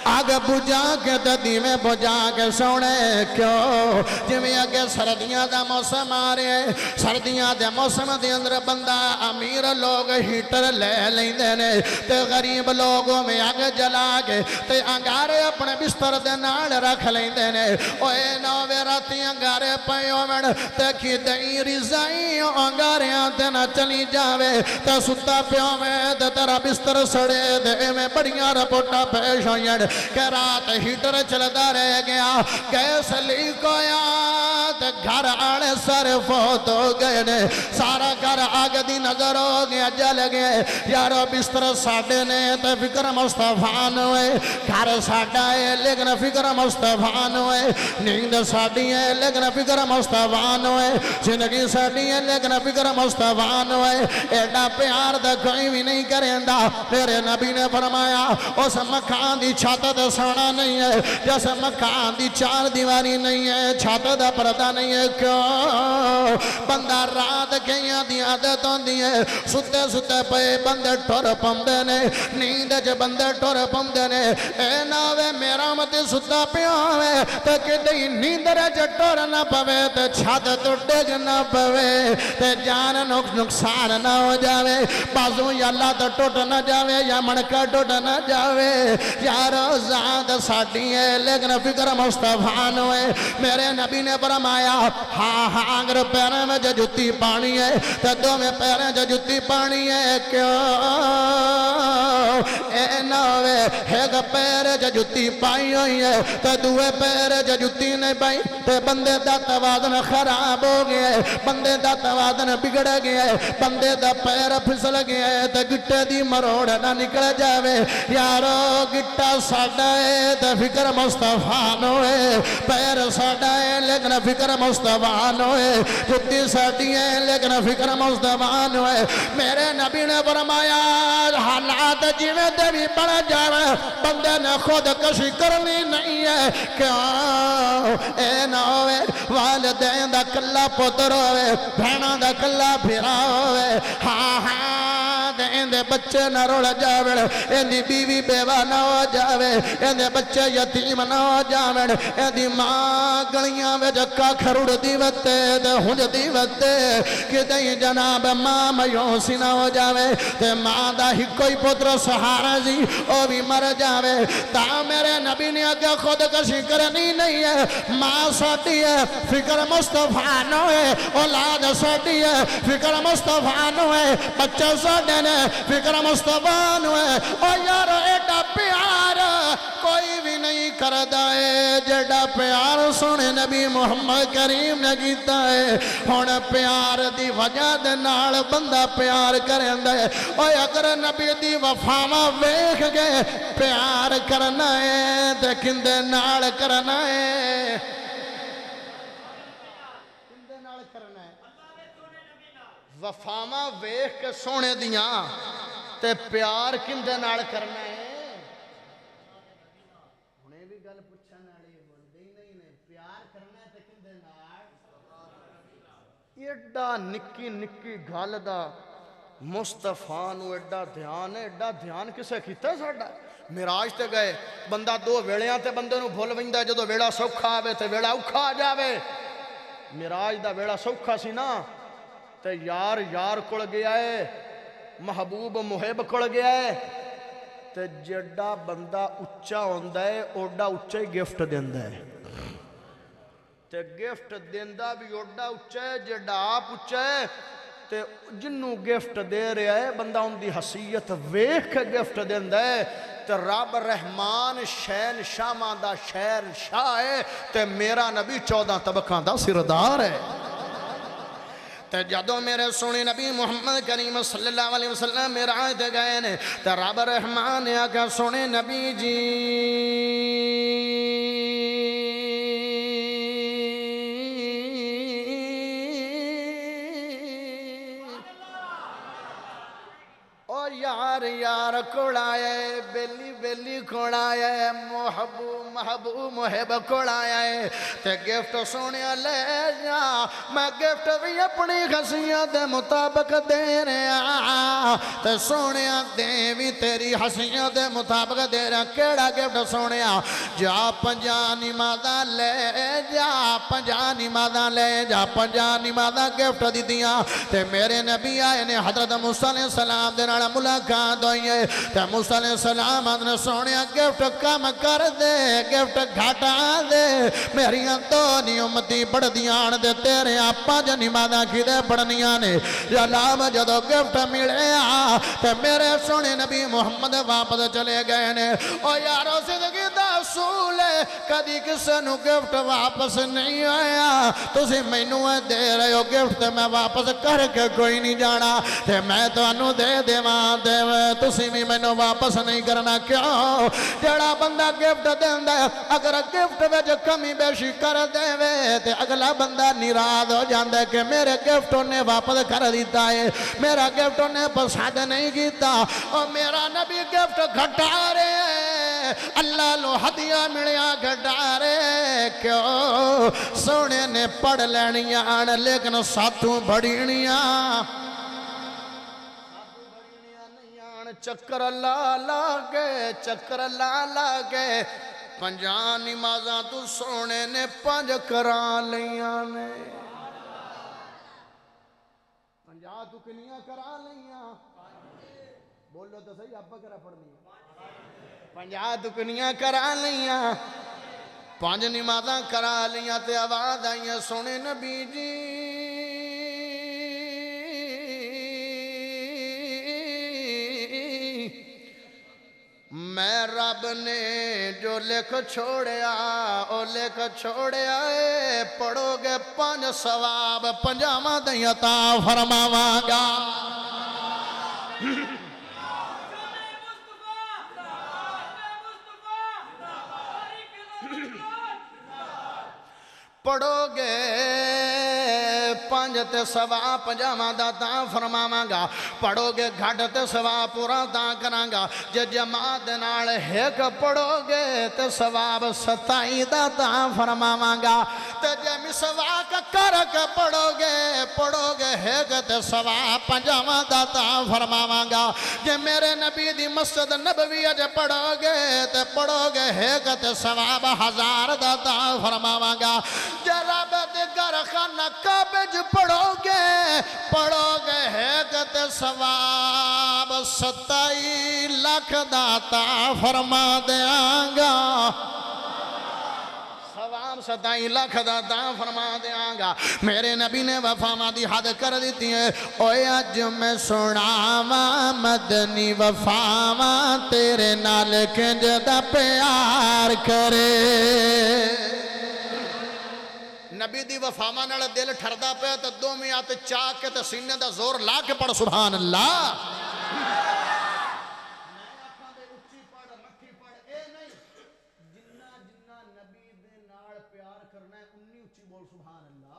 آگ بجا کے دیویں بجا کے سونے کیوں جویں اگے سردیاں دا موسم آ رہے ہیں سردیاں دے موسم دے اندر بندہ امیر لوگ ہیٹر لے لیندے نے تے غریب لوگوں میں آگ جلا کے تے انگارے اپنے بستر دے نال رکھ لیندے نے اوے نوے راتی انگارے پئے ہون تے کی دئی رضائی انگاریاں تے نہ چلی جاوے تے ستا پیو میں تے تیرا بستر سڑے دے میں بڑیاں رپورٹاں پیش ہوئیں کہ رات ہیٹر چلتا رہ گیا گیس لیک ہویا تے گھر آڑے سارے فوت ہو گئے نے سارا گھر آگ دی نظر ہو گیا جل گئے یارو بستر ساڑے نے تے فکر مصطفیٰ ہوئے گھر ساڑا ہے لیکن فکر مصطفیٰ ہوئے نیند ساڑی ہے لیکن فکر مصطفیٰ ہوئے زندگی ساڑی ہے لیکن فکر مصطفیٰ ہوئے ایڈا پیار دا کوئی بھی نہیں کریندا میرے نبی نے فرمایا اس مکان دی چھت دا سونا نہیں ہے جیسے مکان دی چار دیواری نہیں ہے چھت دا پردہ نہیں ہے کیوں بندہ رات کئیاں دی عادت ہوندی ہے ستے ستے پے بندے ٹور پمدے نے نیند چ بندے ٹور پمدے نے اے ناوے میرا مت ستا پیا ہوئے تے کدی نیندر چ ٹور نہ پوے تے چھت تو ڈگ نہ پوے تے جان نقصان نہ ہو جاوے بازو یا لات ٹوٹ نہ جاوے یا منکا ٹوٹ نہ جاوے یارو ذات ساڑی ہے لیکن فکر مصطفیٰ ہوئے میرے نبی نے فرمایا ہاں ہاں اگر پیریں میں جو جتی پانی ہے تو دو میں پیریں جو جتی پانی ہے کیوں اے نہ ہوئے ایک پیر جو جتی پائی ہوئی ہے تو دوے پیر جو جتی نہیں پائی تو بندے دا توازن خراب ہو گیا ہے بندے دا توازن بگڑ گیا ہے بندے دا پیر پھسل گیا ہے تو گٹے دی مروڑ نہ نکل جاوے یارو گٹا ساڑا ہے تو فکر مصطفیٰ نوے پیر ساڑا ہے لیکن فکر مصطفیٰ نوے جتی ساڑی ہے لیکن فکر مصطفیٰ نوے میرے نبی نے فرمایا حالات جیویں دے بھی بڑھ جاوے بندے نے خود کشی کرنی نہیں ہے کیوں اے نہ ہوئے والدین دا کلا پتر ہوئے بھینا دا کلا پھرا ہوئے ہاں ہاں دین دے بچے نہ روڑ جاوے اندی بیوی بیوہ نہ ہو جاوے اندے بچے یتیم نہ ہو جاوے اندی ماں گلیاں وے جکا کھروڑ دیوتے دے ہنج دیوتے کہ دیں جناب ماں میوسی نہ ہو جاوے تے ماں دا ہی کوئی پتر سہارا جی او بھی مر جاوے تا میرے نبی نے آگے خود کشی کرنی نہیں ہے ماں ساٹی ہے فکر مصطفیٰ نو ہے اولاد ساٹی ہے فکر مصطفیٰ نو ہے بچہ ساٹے نے فکر مصطفیٰ نو ہے او یار ایڈا پیار کوئی بھی نہیں کردہ ہے جیڈا پیار سونے نبی محمد کریم نے کیتا ہے ہون پیار دی وجہ دے نال بندہ پیار کریں دے اوہ اگر نبی دی وفاما ویکھ گئے پیار کرنا ہے تے کندے نال کرنا ہے کندے نال کرنا ہے وفاما ویکھ کے سونے دیاں تے پیار کندے نال کرنا ہے انہیں بھی گل پچھا نالی بولدے ہی نہیں نے پیار کرنا ہے تے کندے نال ایڈا نکی نکی گل دا مصطفیٰ نو ایڈا دھیان کسے کیتا ہے ساڑا میراج تے گئے بندہ دو ویڑیاں تے بندے نو بھول ویندہ ہے جدو ویڑا سوکھا آوے تے ویڑا اوکھا آ جاوے میراج دا ویڑا سوکھا سی نا تے یار کڑ گیا ہے محبوب محب کڑ گیا ہے تے جڑا بندہ اچھا ہوندہ ہے اوڈا اچھا ہی گفٹ دیندہ ہے تے گفٹ دیندہ بھی اوڈا اچھا ہے جڑا آپ اچھا ہے تے جنوں گفٹ دے رہا ہے بندہ ان دی حسیت ویکھ کے گفٹ دیندہ ہے تے رب رحمان شین شامہ دا شیر شاہ ہے تے میرا نبی 14 طبقہ دا سردار ہے تے جدو میرے سونے نبی محمد کریم صلی اللہ علیہ وسلم میرا دے گئے نے تے رب رحمان نے آگا سونے نبی جی یار کوڑائے بیلی کوڑائے محبوب محب کوڑائے تے گفٹ سونے لے جا میں گفٹ بھی اپنی حسیت مطابق دے رہا تے سونے دے بھی تیری حسیت مطابق دے رہا کیڑا گفٹ سونے جا پنجا نمازہ لے جا پنجا نمازہ لے جا پنجا نمازہ گفٹ دی دیا تے میرے نبی آئے نے حضرت موسیٰ علیہ السلام دے نال ملاقات ہوئی ہے تے موسیٰ علیہ السلام نے سونیا گفٹ کم کر دے گفٹ گھٹا دے میریاں تو نہیں امتی پڑھ دیان دے تیرے آپا جنیمادہ کی دے پڑھنیاں نے جلاب جدو گفٹ ملے تے میرے سونے نبی محمد واپس چلے گئے نے او یارو زندگی دا اصول ہے کدی کسے نو گفٹ واپس نہیں آیا تسی مینوں دے رہے ہو گفٹ میں واپس کر کے کوئی نہیں جانا تے میں تو انو دے تسی بھی میں واپس نہیں کرنا کیوں جڑا بندہ گفٹ دیندہ ہے اگر گفٹ ویج کمی بیشی کر دے تے اگلا بندہ نراض ہو جاندہ ہے کہ میرے گفٹوں نے واپس کر دیتا ہے میرا گفٹوں نے پسند نہیں کیتا اور میرا نبی گفٹ گھٹا رہے ہیں اللہ لو ہدیہ ملیا گھٹا رہے کیوں سونے نے پڑھ لینیاں لیکن ساتھوں بڑھینیاں چکر لا کے پنجا نمازاں تو سونے نے 5 کرا لیاں نے 50 تو کنیاں کرا لیاں بولو تو صحیح اب کرا پڑھنی 50 تو کنیاں کرا لیاں 5 نمازاں کرا لیاں تے آواز آئیاں سونے نبی جی میں رب نے جو لکھ چھوڑیا او لکھ چھوڑیا اے پڑھو گے 5 ثواب 50 دی عطا فرماواں گا پڑھو گے 5 تے سوا 50 دا تاں فرماواں گا پڑھو گے گھٹ تے سوا پورا تاں کراں گا جے جماعت نال ایک پڑھو گے تے ثواب 27 دا تاں فرماواں گا تے جے مسواک کر کے پڑھو گے ایک تے ثواب 50 دا تاں فرماواں گا جے میرے نبی دی مسجد نبوی جے پڑھو گے ایک تے ثواب 1000 دا تاں فرماواں گا جے رب دے گھر خانہ کعبہ پڑھو گے ایک تے ثواب 27 لاکھ داتا فرما دیاں گا ثواب 27 لاکھ داتا فرما دیاں گا میرے نبی نے وفاواں دی حد کر دیتی ہے اوے اج میں سناواں مدنی وفاواں تیرے نال کنج دا پیار کرے نبی دی وفاواں نال دل ٹھردا پیا تے دوویں ہاتھ چاک کے تے سینے دا زور لا کے پڑھ سبحان اللہ میں آکھاں دے اچھی پڑھ مٹھی پڑھ اے نہیں جنہ نبی دے نال پیار کرنا ہے انی اچھی بول سبحان اللہ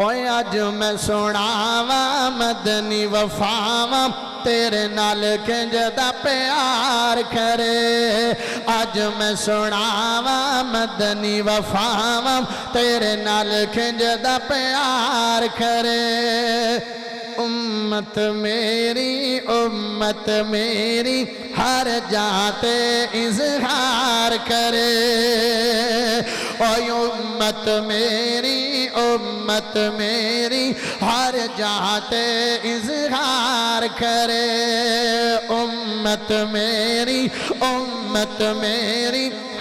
اوے اج میں سناواں مدنی وفاواں تیرے نال کنج دا پیار کرے اج میں سناواں مدنی وفاواں تیرے نال کنج دا پیار کرے امت میری ہر جاتے اظہار کرے اوے امت میری ہر جاتے اظہار کرے امت میری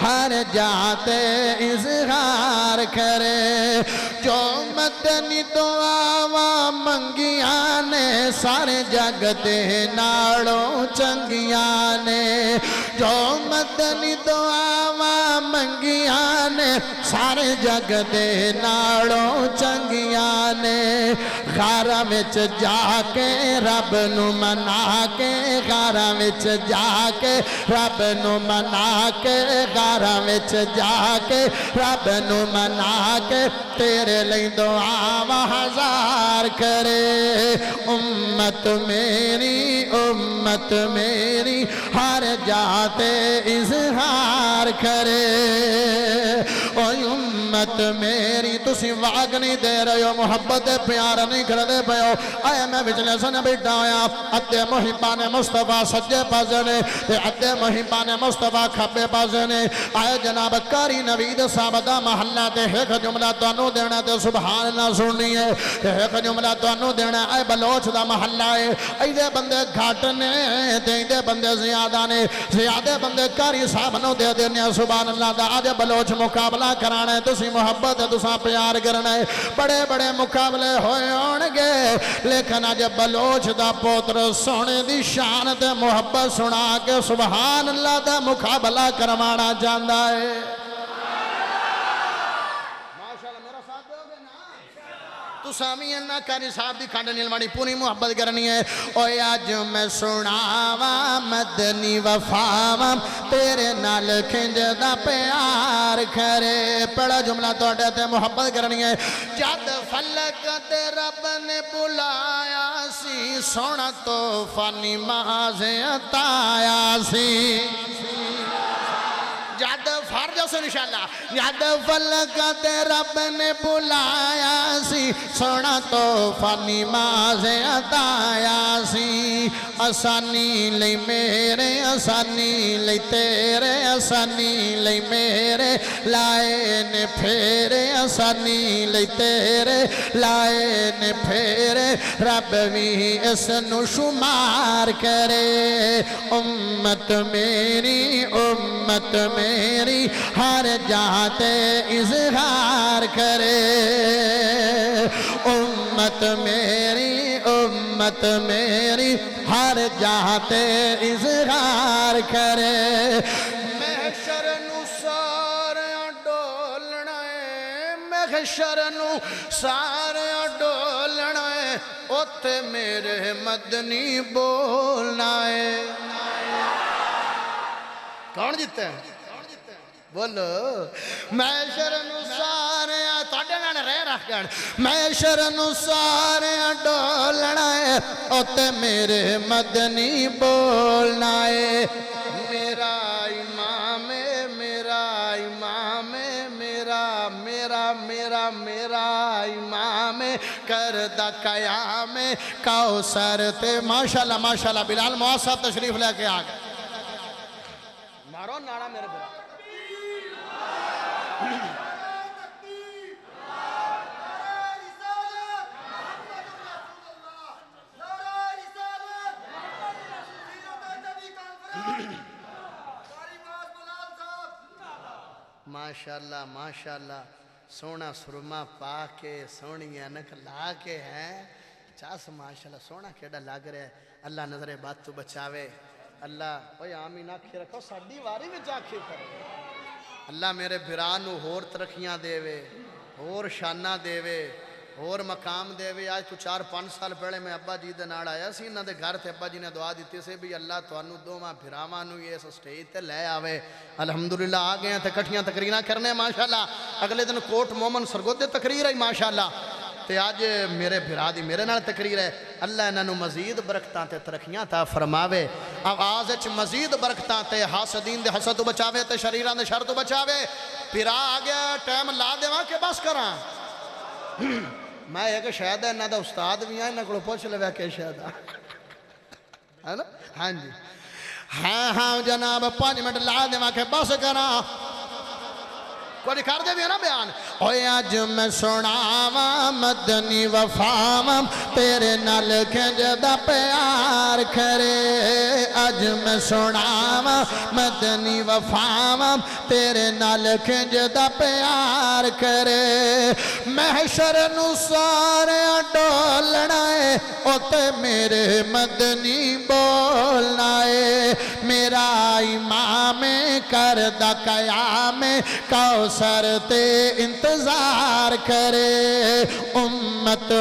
ہر جاتے اظہار کرے جو مدنی دعاواں منگیاں نے سارے جگ دے نالوں چنگیاں نے جو مدنی دعاواں منگیاں نے سارے جگ دے نالوں چنگیاں نے غاراں وچ جا کے رب نو منا کے غاراں وچ جا کے رب نو منا کے غاراں وچ جا کے رب نو منا کے تیرے لئی دعاواں 1000 کرے امت میری ہر جاتے اظہار کرے اوے امت میری تسی واگ نہیں دے رہے ہو محبت پیار نہیں کر دے پے ہو آئے میں وچلے سن بیٹھا ہویا ادھے محبان مصطفیٰ سجے پاسے نے ادھے محبان مصطفیٰ کھبے پاسے نے آئے جناب کاری نوید صاحب دا محلہ تے ایک جملہ تانوں دینا تے سبحان اللہ سننی ہے ایک جملہ تانوں دینا اے بلوچ دا محلہ ہے ایدے بندے گھٹ نے ایدے بندے زیادہ نے زیادہ بندے کاری صاحب نو دے دینے سبحان اللہ دا آج بلوچ مقابلہ کرانا ہے تسی محبت ہے تسا پیار کرنا ہے بڑے بڑے مقابلے ہوئے ہونگے لیکن آج بلوچ دا پوتر سونے دی شان تے محبت سنا کے سبحان اللہ دا مقابلہ کروانا جاندہ ہے تو سامی انہ کاری صاحب دی کھانڈ نیلمانی پونی محبت کرنی ہے اوے آج میں سناواں مدنی وفاواں تیرے نال کنج دا پیار کرے پڑا جملہ توڑے تے محبت کرنی ہے جد فلک تے رب نے بلایا سی سونا تو فانی مازے اتایا سی جد فرج سے انشاءاللہ جد فلکت رب نے بلایا سی سونا تو فانی مازے عطایا سی آسانی لئی میرے آسانی لئی تیرے آسانی لئی میرے لائے نے پھیرے آسانی لئی تیرے لائے نے پھیرے رب بھی اس نو شمار کرے امت میری ہر جاتے اظہار کرے امت میری امت میری ہر جاتے اظہار کرے محشر نو سارے ڈولنا ہے محشر نو سارے ڈولنا ہے اوتے میرے مدنی بولنا ہے کون جیتے ہیں بولو محشر نو سارے تواڈے نال رہ رکھ گن محشر نو سارے ڈولنا ہے اوتے میرے مدنی بولنا ہے میرا امام میرا امام میرا میرا میرا میرا امام کردہ قیام کوثر تے ماشاءاللہ بلال معاذ صاحب تشریف لے کے آگئے مارو ناڑا میرے برا ماشاءاللہ ماشاءاللہ سونا سرما پا کے سونی انک لا کے ہیں چاس ماشاءاللہ سونا کیڑا لگ رہا ہے اللہ نظر بات تو بچاوے اللہ اوہ آمین آکھی رکھو ساڑی واری میں جاکھی کرے اللہ میرے بھرانو ہور ترکیاں دے وے ہور شانہ دے وے اور مقام دے وے آج تو 4-5 سال پہلے میں ابا جی دے ناڑ آیا سی انہاں دے گھر تھے ابا جی نے دعا دیتی سے بھی اللہ تو انو دو ماں بھرامانو یہ سسٹیج تے لے آوے الحمدللہ آگئے ہیں تے کٹھیاں تقریرہ کرنے ماشاءاللہ اگلے دن کوٹ مومن سرگود دے تقریر ہے ماشاءاللہ تے آج میرے بھرا دی میرے نال تقریر ہے اللہ انہوں مزید برکتاں تے ترکیاں تا فرماوے آواز اچھ مزید برکتاں تے حاسدین دے حسد تو بچاوے تے شریران دے شر تو بچاوے پھرا آگیا ٹائم لا دے وہاں کے بس کراں میں ایک شاید ہے انہاں دا استاد بھی ہیں انہاں کو پوچھ لے وے کہ شاید ہے نا ہاں جی ہاں جناب 5 منٹ لا دے وہاں کے بس کراں کوئی کر دے بھی ہے نا بیان اوے آج میں سناواں مدنی وفاواں تیرے نال کھنجدا پیار کرے آج میں سناواں مدنی وفاواں تیرے نال کھنجدا پیار کرے محشر نو سارے ڈولنا ہے اوتے میرے مدنی بولنا ہے میرا امام کردہ قیام کوثر تے انتظار کرے امت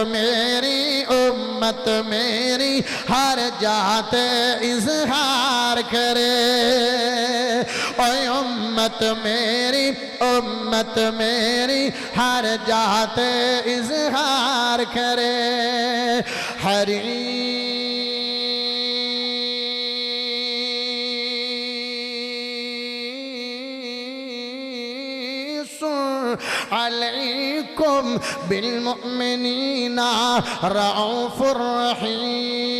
میری ہر جاتے اظہار کرے اوے امت میری ہر جاتے اظہار کرے علیکم بالمؤمنین رعوف الرحیم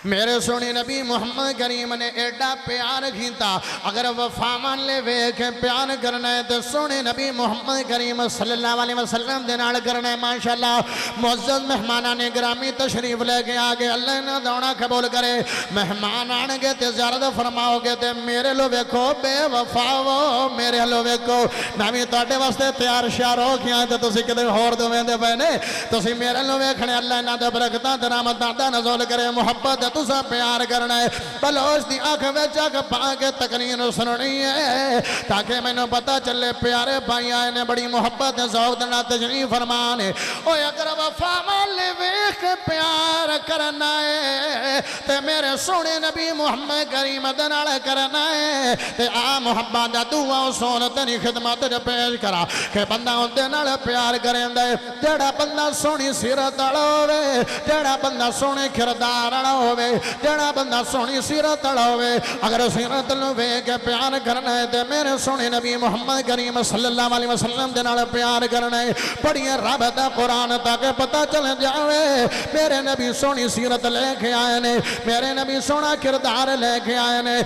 میرے سونی نبی محمد کریم نے ایڈا پیار کھیتا اگر وفامان لے ویک پیار کرنا ہے تو سونی نبی محمد کریم صلی اللہ علیہ وسلم دینار کرنا ہے ماشاءاللہ معزز مہمانہ نے گرامی تشریف لے کے آگے اللہ نے دونا قبول کرے مہمان آنگے تے زیارت فرماؤ گے تے میرے لو ویکھو بے وفاو میرے لو ویکھو نامی توڑے واسطے تیار شارو کیا تے تسی کدھر ہور دو میں دے پہنے تسی میرے لو ویکھنے اللہ نے دے برکتہ درامت دادا نزول کرے محبت تسا پیار کرنا ہے بلوچ دی آنکھ میں جاگ پاکے تقریر سننی ہے تاکہ میں نے پتا چلے پیارے بھائی آئے نے بڑی محبت ذوق دینا تجریف فرمانے اوہ اگر وفا والے ویخ پیار کرنا ہے تے میرے سونے نبی محمد کریم دنال کرنا ہے تے آ محبت دعا سون تنی خدمت جو پیش کرا کہ بندہ ان دنال پیار کریں دے جڑا بندہ سونی سیرت اڑوے جڑا بندہ سونے کردار اڑوے جڑا بندہ سونی سیرت اڑوے اگر سیرت لوے کے پیار کرنا ہے تے میرے سونے نبی محمد کریم صلی اللہ علیہ وسلم دنال پیار کرنا ہے پڑھئے رب دا قرآن تاکہ پتہ چل جاوے میرے نبی سونی سیرت لے کے آئے نے میرے نبی سونا کردار لے کے آئے نے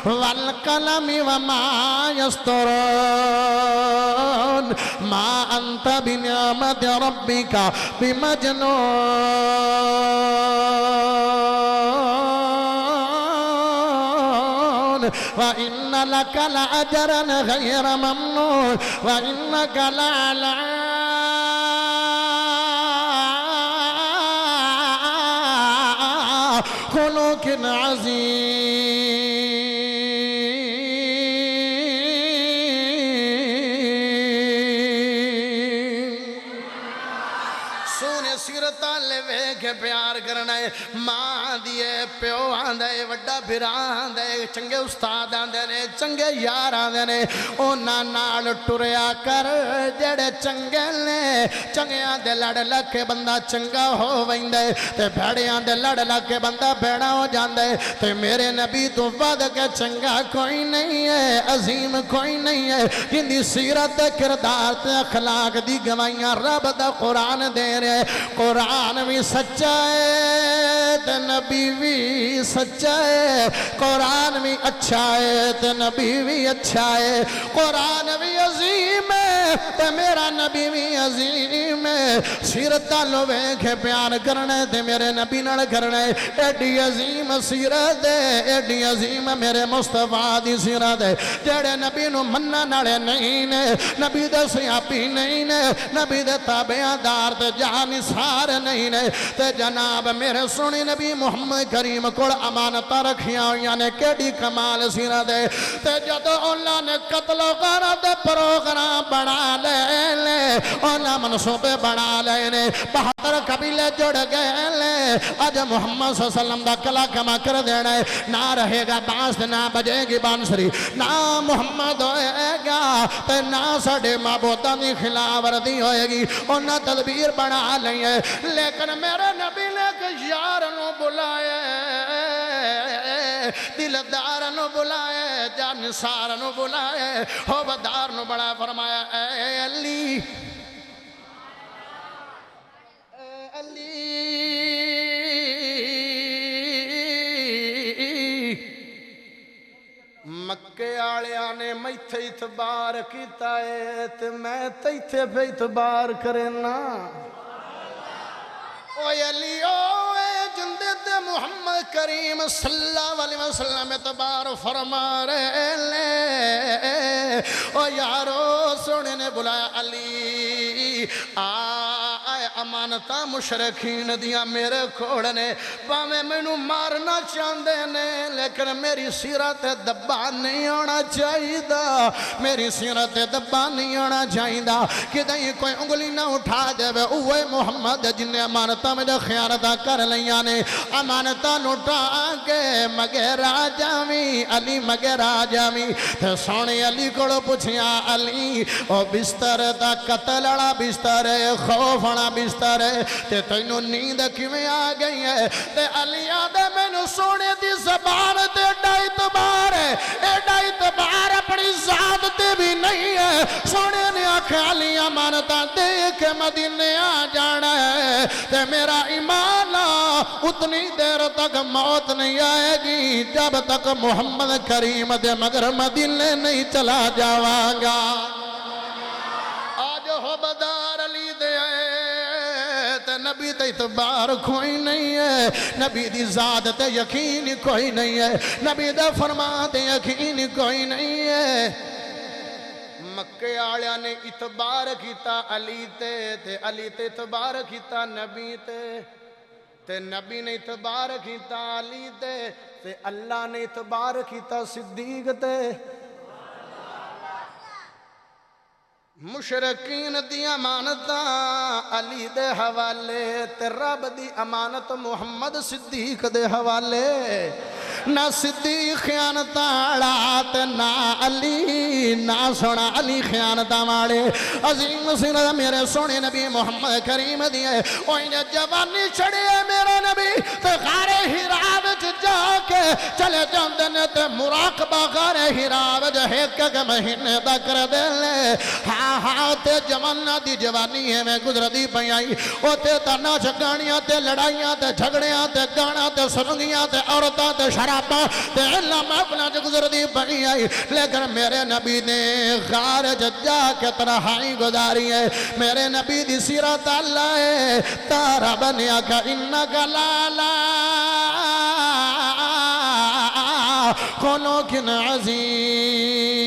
والقلم وما يسطرون ما أنت بنعمة ربك بمجنون وإن لك لأجرا غير ممنون وإنك لعلى خلق عظیم سونے سیرت لے ویکھ پیار کرنا ہے ماں دیے پیو آندے وڈا بھرا آندے چنگے استاد آندے نے چنگے یار آندے نے اونا نال ٹریا کر جڑے چنگے نے چنگیاں دے لڑ لگ کے بندہ چنگا ہو ویندے تے بھڑیاں دے لڑ لگ کے بندہ بھیڑا ہو جاندے تے میرے نبی تو ود کے چنگا کوئی نہیں ہے عظیم کوئی نہیں ہے جن دی سیرت کردار تے اخلاق دی گواہیاں رب دا قرآن دے رہے قرآن بھی سچا ہے تے نبی بھی سچا ہے قرآن بھی اچھا ہے تے نبی بھی اچھا ہے قرآن بھی عظیم ہے تے میرا نبی بھی عظیم ہے سیرت لو ویکھے پیار کرنا ہے تے میرے نبی نال کرنا ہے ایڈی عظیم سیرت ہے ایڈی عظیم میرے مصطفیٰ دی سیرت ہے جڑے نبی نو مننا نالے نہیں نے نبی دے صحابی نہیں نے نبی دے تابعدار تے جانثار نہیں نے تے جناب میرے سونے نبی محمد کریم کول امانتاں رکھیاں ہوئیاں نے کیڑی کمال سیرت ہے تے جدوں اللہ نے قتل و غارت دے پروگرام بنا لے انہاں منصوبے بنا لے نے 72 قبیلے جڑ گئے لے اج محمد صلی اللہ علیہ وسلم دا کلا کما کر دینا ہے نہ رہے گا بانس نہ بجے گی بانسری نہ محمد ہوئے گا تے نہ ساڑے معبوداں دی خلاف ورزی ہوئے گی انہاں تدبیر بنا لئی ہے لیکن میرے نبی نے کہ یار نو بلائے دلدار نو بلائے جانثار نو بلائے حوبدار نو بڑا فرمایا اے علی اے علی مکے آلیاں نے میں تھے اتبار کیتا ہے تے میں تیتھے پہ اتبار کرنا اوے علی اوے جندت محمد کریم صلی اللہ علیہ وسلم اتبار فرما رہے لے او یارو سونے نے بلایا علی آئے امانتہ مشرکین دیا میرے کھوڑنے پاوے میں نو مارنا چاندے نے لیکن میری سیرت دبا نہیں ہونا چاہی دا میری سیرت دبا نہیں ہونا چاہی دا کہ دیں کوئی انگلی نہ اٹھا دے وے اوے محمد جنہیں امانتہ میں جو خیانتہ کر لیاں نے امانتہ نوٹا کے مگے راجامی علی مگے راجامی تے سونے علی کوڑو پوچھیا علی او بستر دا قتلڑا بستر ہے خوفنا بستر ہے تے تینو نیند کیویں آ گئی ہے تے علی آدھے میں نو سونے دی زبان تے ڈائت بار ہے اے ڈائت بار اپنی ذات تے بھی نہیں ہے سونے نے آنکھ علی امانتہ دے کے مدینے آ جانا ہے تے میرا ایمان اتنی دیر تک موت نہیں آئے گی جب تک محمد کریم دے مگر مدینے نہیں چلا جاواں گا آج ہو بدار علی دے آئے تے نبی تے اتبار کوئی نہیں ہے نبی دی ذات تے یقین کوئی نہیں ہے نبی دے فرمان تے یقین کوئی نہیں ہے مکے آلیاں نے اتبار کیتا علی تے علی تے اتبار کیتا نبی تے نبی نے اتبار کیتا علی تے اللہ نے اتبار کیتا صدیق تے مشرکین دی امانتاں علی دے حوالے تے رب دی امانت محمد صدیق دے حوالے نہ صدیق خیانتاں آڑات نہ علی نہ سونا علی خیانتاں مارے عظیم سیرت میرے سونے نبی محمد کریم دیئے اوہ انہیں جوانی چھڑے میرا نبی تے غار حرا وچ جا کے چلے جاندے نے تے مراقبہ غار ہرا وچ ایک مہینے دا کر دے لے ہاں ہاں تے جواناں دی جوانی ہے میں گزردی پئی آئی او تے ناچ گانیاں تے لڑائیاں تے جھگڑیاں تے گانا تے سرنگیاں تے عورتاں تے شراباں تے علم اپنا گزردی پئی آئی لیکن میرے نبی نے غار جا کے تنہائی گزاری ہے میرے نبی دی سیرت اللہ ہے تارا بنیا کا انک لالا خلق عظیم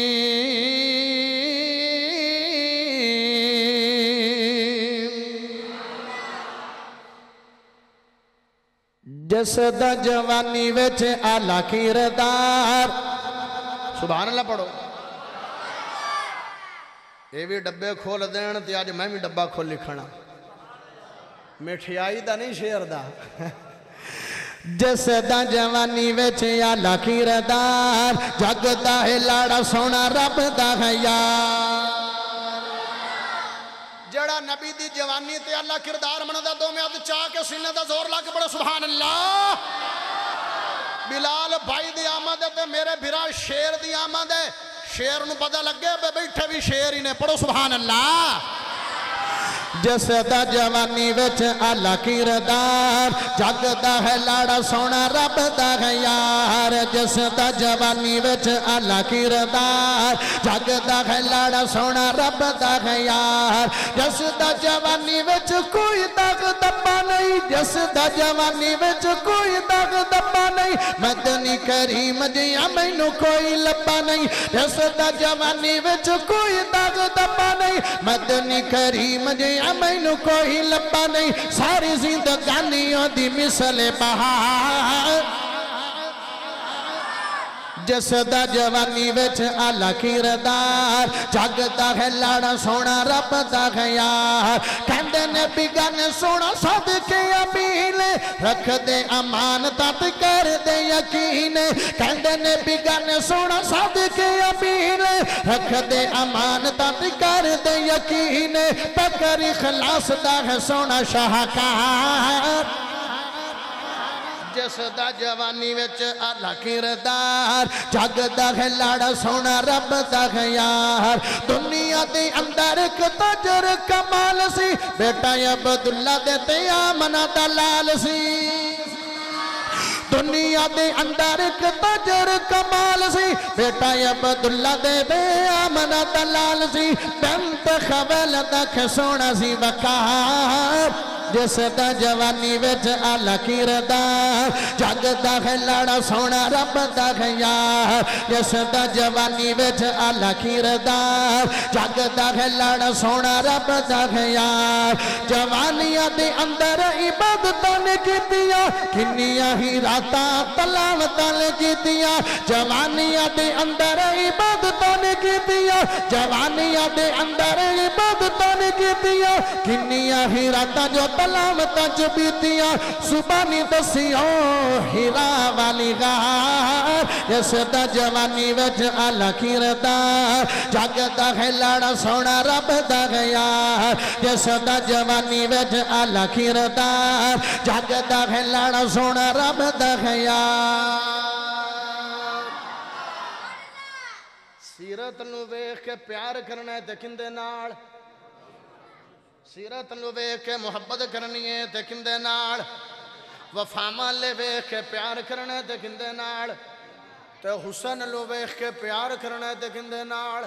جس دا جوانی وچ اعلی کردار سبحان اللہ پڑھو یہ بھی ڈبے کھول دین تے آج میں بھی ڈبہ کھول لکھنا مٹھیائی دا نہیں شیر دا جس دا جوانی وچ اعلی کردار جگ دا ہے لاڑا سونا رب دا ہے یار جڑا نبی دی جوانی تے اللہ کردار مندا دو میں ہاتھ چاہ کے سینے دا زور لا کے پڑھو سبحان اللہ بلال بھائی دی آمد ہے تے میرے بھرا شیر دی آمد ہے شیر نو پتہ لگے بے بیٹھے بھی شیر ہی نے پڑھو سبحان اللہ جس دا جوانی وچ اعلی کردار جگ دا ہے لاڑا سونا رب دا ہے یار جس دا جوانی وچ اعلی کردار جگ دا ہے لاڑا سونا رب دا ہے یار جس دا جوانی وچ کوئی داغ دبا نہیں جس دا جوانی وچ کوئی داغ دبا نہیں مدنی کریم جیا مینوں کوئی لبا نہیں جس دا جوانی وچ کوئی داغ دبا نہیں مدنی کریم جیا مینوں کوئی لبا نہیں ساری زندگانیوں دی مثل بہار جس دا جوانی وچ اعلی کردار جگ دا ہے لاڑا سونا رب دا ہے یار کہندے نے بگانے سونا صدقے امین رکھ دے امانتاں تے کر دے یقین کہندے نے بگانے سونا صدقے امین رکھ دے امانتاں تے کر دے یقین پکر اخلاص دا ہے سونا شاہکار جس دا جوانی وچ اعلی کردار جگ دا ہے لاڑا سونا رب دا ہے یار دنیا دے اندر ایک تاجر کمال سی بیٹا عبداللہ دے تے آمنہ دا لال سی دنیا دے اندر ایک تاجر کمال سی بیٹا عبداللہ دے تے آمنہ دا لال سی بنت خویلد دا سونا سی وقار جس دا جوانی وچ اعلی کردار جگ دا ہے لاڑا سونا رب دا ہے یار جس دا جوانی وچ اعلی کردار جگ دا ہے لاڑا سونا رب دا ہے یار جوانیاں دے اندر عبادتاں نے کیتیاں کنیاں ہی راتاں تلاوتاں نے کیتیاں جوانیاں دے اندر عبادتاں نے کیتیاں جوانیاں دے اندر عبادتاں نے کیتیاں کنیاں ہی راتاں جو تلاوتاں جو بیتیاں سبانی دسیوں ہیرا والی غار جس دا جوانی وچ اعلی کردار جگ دا ہے لاڑا سونا رب دا ہے یار جس دا جوانی وچ اعلی کردار جگ دا ہے لاڑا سونا رب دا ہے یار سیرت نو ویکھ کے پیار کرنا ہے تے کندے نال سیرت نو ویکھ کے محبت کرنی ہے تے کندے نال وفا مالے ویکھ کے پیار کرنا ہے تے کندے نال تے حسن لو ویکھ کے پیار کرنا ہے تے کندے نال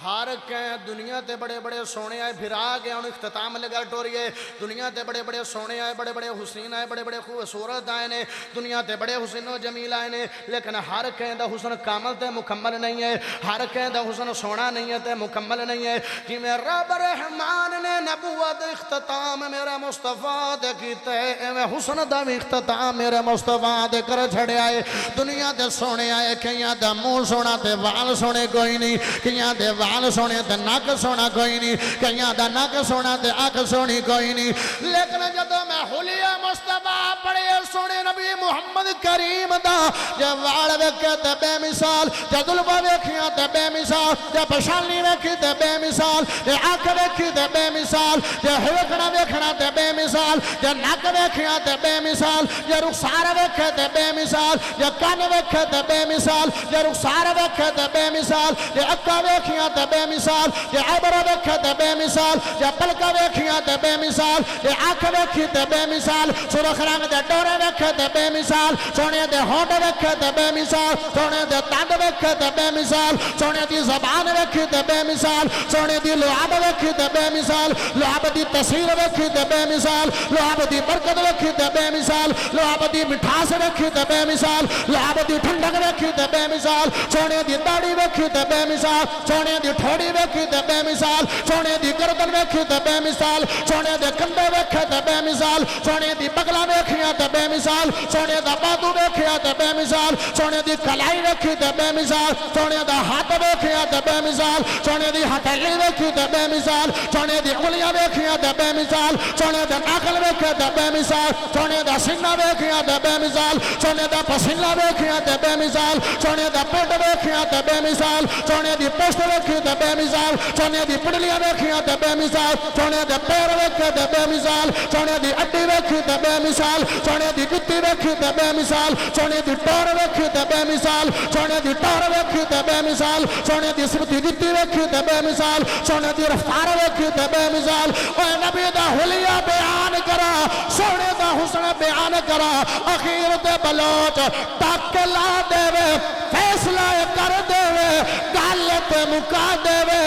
ہر کہیں دنیا تے بڑے بڑے سونے آئے بھرا گیا ان اختتام لگا ٹوریے دنیا تے بڑے بڑے سونے آئے بڑے بڑے حسین آئے بڑے بڑے خوبصورت آئے نے دنیا تے بڑے حسین و جمیل آئے نے لیکن ہر کہیں دا حسن کامل تے مکمل نہیں ہے ہر کہیں دا حسن سونا نہیں ہے تے مکمل نہیں ہے کہ میں رب رحمان نے نبوت اختتام میرے مصطفیٰ دے کیتے میں حسن دا اختتام میرے مصطفیٰ دے کر چھڑے آئے دنیا تے سونے آئے کہیں دا منہ سونا تے وال سونے کوئی نہیں کہیں دے وال سونے تے ناک سونا کوئی نہیں کہیں دا ناک سونا تے آنکھ سونی کوئی نہیں لیکن جدو میں حلیہ مصطفیٰ پڑھے سونے نبی محمد کریم دا جے وال ویکھے تے بے مثال جے زلفاں ویکھیاں تے بے مثال جے پشانی ویکھی تے بے مثال جے اکھ ویکھی تے بے مثال جے ہیکڑا ویکھنا تے بے مثال جے نک ویکھیاں تے بے مثال جے رخسار ویکھے تے بے مثال جے کان ویکھے تے بے مثال جے رخسار ویکھے تے بے مثال جے اکھاں ویکھیاں تے بے مثال جے عبر ویکھے تے بے مثال جے پلکاں ویکھیاں تے بے مثال جے اکھ ویکھی تے بے مثال سرخ رنگ دے ڈورے ویکھے تے بے مثال سونے دے ہونٹ ویکھے تے بے مثال سونے دے دند ویکھے تے بے مثال سونے دی زبان ویکھی تے بے مثال سونے دی لعاب ویکھی تے بے مثال لعاب دی تصویر ویکھی تے بے مثال لعاب دی برکت ویکھی تے بے مثال لعاب دی مٹھاس ویکھی تے بے مثال لعاب دی ٹھنڈک ویکھی تے بے مثال سونے دی داڑھی ویکھی تے بے مثال سونے دی ٹھوڑی ویکھی تے بے مثال سونے دی گردن ویکھی تے بے مثال سونے دے کندھے ویکھے تے بے مثال سونے دی بغلاں ویکھیاں تے بے مثال سونے دا بازو ویکھیا تے بے مثال سونے دی کلائی ویکھی تے بے مثال سونے دا ہاتھ ویکھیا تے بے مثال سونے دی ہتھیلی ویکھی تے بے مثال سونے دی انگلیاں ویکھیاں تے بے مثال سونے دا ناخن ویکھے تے بے مثال سونے دا سینہ ویکھیا تے بے مثال سونے دا پسینہ ویکھیا تے بے مثال سونے دا پیٹ ویکھیا تے بے مثال سونے دی پشت ویکھی تے بے مثال سونے دی پڈلیاں ویکھیا تے بے مثال سونے دے پیر ویکھے تے بے مثال سونے دی اڈی ویکھی تے بے مثال سونے دی جُتی ویکھی تے بے مثال سونے دی ٹور ویکھی تے بے مثال سونے دی ٹور ویکھی تے بے مثال سونے دی سمتی جُتی ویکھی تے بے مثال سونے دی رفتار ویکھی تے بے مثال اے نبی دا حلیہ بیان کرا سونے دا حسن بیان کرا اخیر تے بلوچ ٹک لا دے وے فیصلہ کر دے وے گل تے مکا دے وے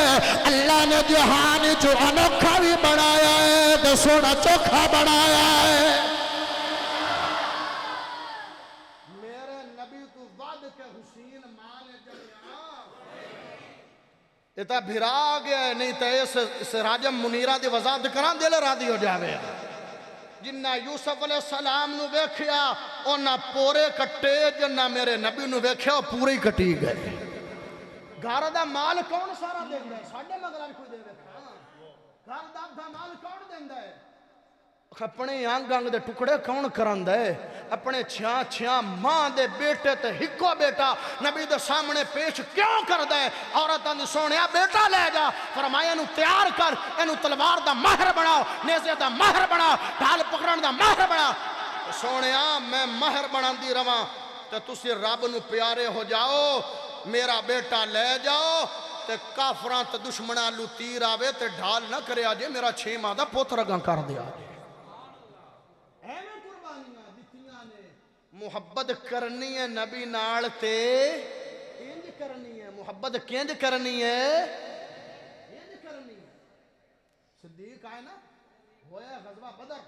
اللہ نے جہان جو انوکھا بھی بنایا ہے تے سونا چوکھا بنایا ہے میرے نبی تو ود کے حسین مان جمعہ یہ تا بھرا گیا ہے نہیں تا اس راجم منیرہ دی وضاحت کران دل راضی ہو جاوے جنہ یوسف علیہ السلام نو بیکھیا انہ پورے کٹے جنہ میرے نبی نو بیکھیا پورے کٹی گئے گھر دا مال کون سارا دیکھ رہا ہے ساڑھے مگران کوئی دے بیکھا گھر دا مال کون دیندہ ہے اپنے آنگ آنگ دے ٹکڑے کون کرن دے اپنے چھیاں ماں دے بیٹے تے ہکو بیٹا نبی دے سامنے پیش کیوں کر دے عورتاں دی سونیا بیٹا لے جا فرمایا انہوں تیار کر انہوں تلوار دا ماہر بناؤ نیزے دا ماہر بناؤ ڈھال پکڑن دا ماہر بناؤ سونیا میں ماہر بنان دی رواں تے تسی رب نو پیارے ہو جاؤ میرا بیٹا لے جاؤ تے کافران تے دشمنہ لو تیر آوے تے ڈھال نہ کرے آجے میرا 6 ماہ دا پوتر گاں کر دیا آجے محبت کرنی ہے نبی نال تے کینج کرنی ہے محبت کینج کرنی ہے صدیق آئے نا ہویا غزوہ بدر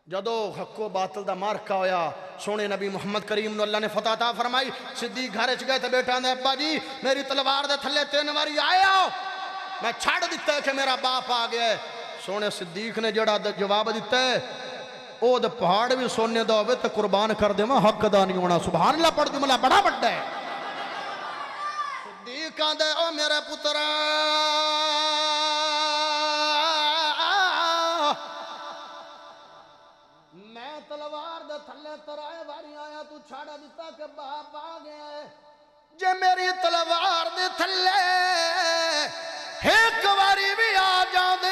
جدو حق و باطل دا مارکا ہویا سونے نبی محمد کریم نو اللہ نے فتح عطا فرمائی صدیق گھرے چ گئے تے بیٹا نے ابا جی میری تلوار دے تھلے 3 واری آئے آؤ میں چھڑ دیتا ہے کہ میرا باپ آ گیا ہے سونے صدیق نے جڑا جواب دیتا ہے او دے پہاڑ بھی سونے دا ہوئے تے قربان کر دے ماں حق دا نہیں ہونا سبحان اللہ پڑھ دی ملا بڑا بڑا ہے صدیق آن دے او میرے پترہ میں تلوار دے تھلے ترائے واری آیا تو چھاڑا دیتا کہ باپ آ گئے جے میری تلوار دے تھلے ایک واری بھی آ جاؤ دے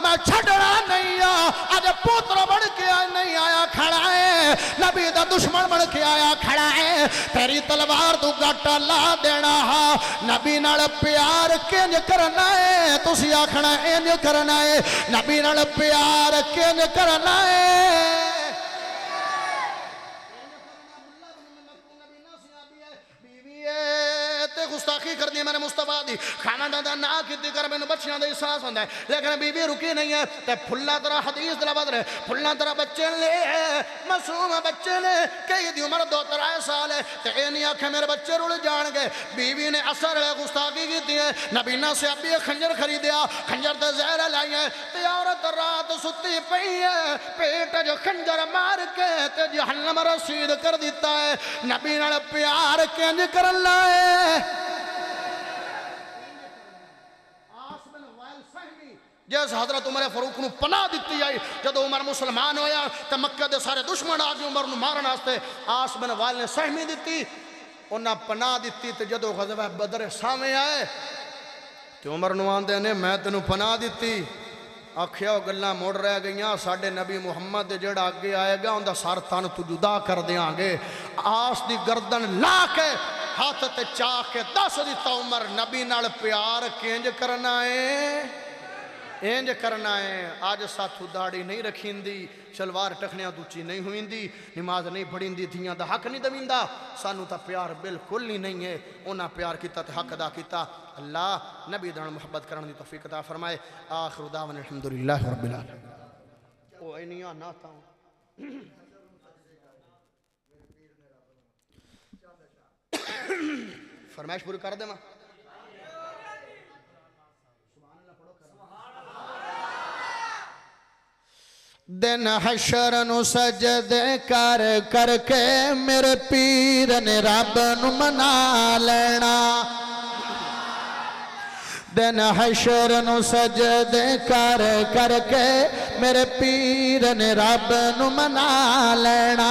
میں چھڑنا نہیں آج پوتر بڑھ کے نہیں آیا کھڑا ہے نبی دا دشمن بڑھ کے آیا کھڑا ہے تیری تلوار تو گاٹا لا دینا نبی نال پیار کنج کرنا ہے تسی آکھنا انج کرنا ہے نبی نال پیار کنج کرنا ہے گستاخی کر دی میں نے مصطفیٰ دی کھانا دا نا کیتی کر میں نے بچیاں دا احساس ہوندہ ہے لیکن بی بی رکی نہیں ہے تے پھلا ترہ حدیث دل بدر ہے پھلا ترہ بچے لے معصوم بچے لے کئی دی عمر 2-3 سال ہے تے اینی آنکھیں میرے بچے رول جان گئے بی بی نے اثر لے گستاخی کیتی ہے نبینا سے ابھی خنجر خریدیا خنجر تے زہر لائی ہے تے عورت رات ستی پئی ہے پیٹ جو خنجر مار کے تے جہنم رسید کر دیتا ہے نبی نال پیار کنج کر لائے جیس حضرت عمر فاروق نو پناہ دیتی آئی جدو عمر مسلمان ہویا تو مکہ دے سارے دشمن آگے عمر نو مارن آستے آس بن وال نے سہمی دیتی انہاں پناہ دیتی تو جدو غزوہ بدر سامنے آئے تو عمر نو آندے نے میں تینوں پناہ دیتی آکھیا و گلہ موڑ رہ گئیاں ساڑھے نبی محمد جڑا آگے آئے گا اندہ سار تان تو جدا کر دیاں گے آس دی گردن لا کے ہاتھ تے چاہ کے دس دیتا عمر نبی نال پیار کینج کرنا ہے اینج کرنا ہے آج ساتھو داڑی نہیں رکھیں دی شلوار ٹکھنیاں دوچی نہیں ہوئیں دی نماز نہیں پڑھیں دی دھیاں دا حق نہیں دوین دا سانو تا پیار بالکل نہیں ہے انہاں پیار کیتا تے حق ادا کیتا اللہ نبی دان محبت کرنے دی توفیق عطا فرمائے آخر دعوانا الحمدللہ رب العالمین او اینیاں نہ تاؤں فرمائش پوری کر دے ماں دن حشر نو سجدے کر کر کے میرے پیر نے رب نو منا لینا دن حشر نو سجدے کر کر کے میرے پیر نے رب نو منا لینا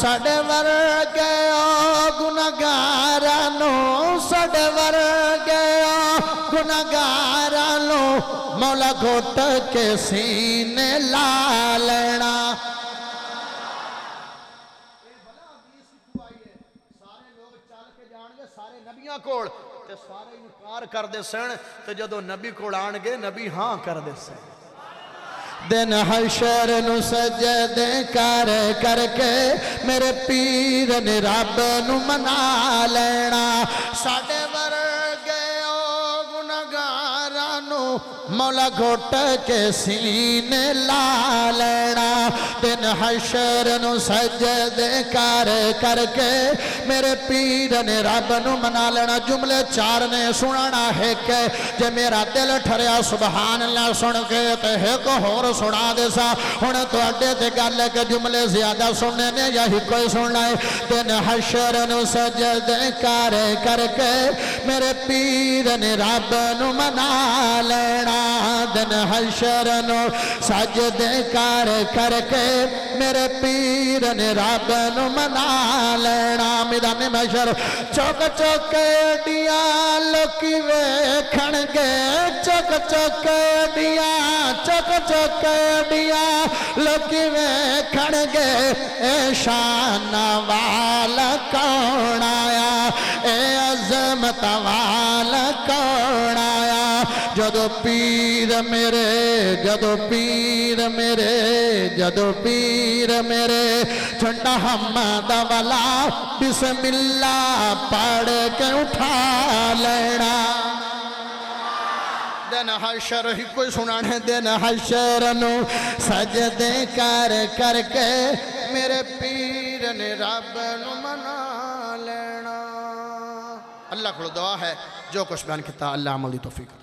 ساڑے ورگے او گناہگارانو ساڑے ورگے او گناہگارانو مولا گھٹ کے سینے لا لینا سارے لوگ چل کے جان گے سارے نبیاں کوڑ تے سارے انکار کر دے سن تے جدو نبی کوڑ آن گے نبی ہاں کر دے سن دن حشر نو سجدے کر کر کے میرے پیر نے رب نو منا لینا ساڑے ورگے او گناہگارانو مولا گھٹ کے سینے لا لینا دن حشر نو سجدے کر کر کے میرے پیر نے رب نو منا لینا جملے چار نے سننا ہے کہ جے میرا دل ٹھریا سبحان اللہ سن کے تے ایک اور سنا دے سا ہن تواڈے تے گل ہے کہ جملے زیادہ سننے نے یا ہی کوئی سننا ہے دن حشر نو سجدے کر کر کے میرے پیر نے رب نو منا لینا دن حشر نو سجدے کر کر کے میرے پیر نے رب نو منا لینا میدان محشر چوک چوک ڈیاں لوکی ویکھن گے چوک چوک ڈیاں چوک چوک ڈیاں لوکی ویکھن گے اے شان والا کون آیا اے عظمت والا کون آیا جدو پیر میرے جدو پیر میرے جدو پیر میرے جھنڈا حمد والا بسم اللہ پڑھ کے اٹھا لینا دن حشر ہی کوئی سنانے دن حشر نو سجدے کر کر کے میرے پیر نے رب نو منا لینا اللہ کو دعا ہے جو کچھ بیان کیتا اللہ عمل دی توفیق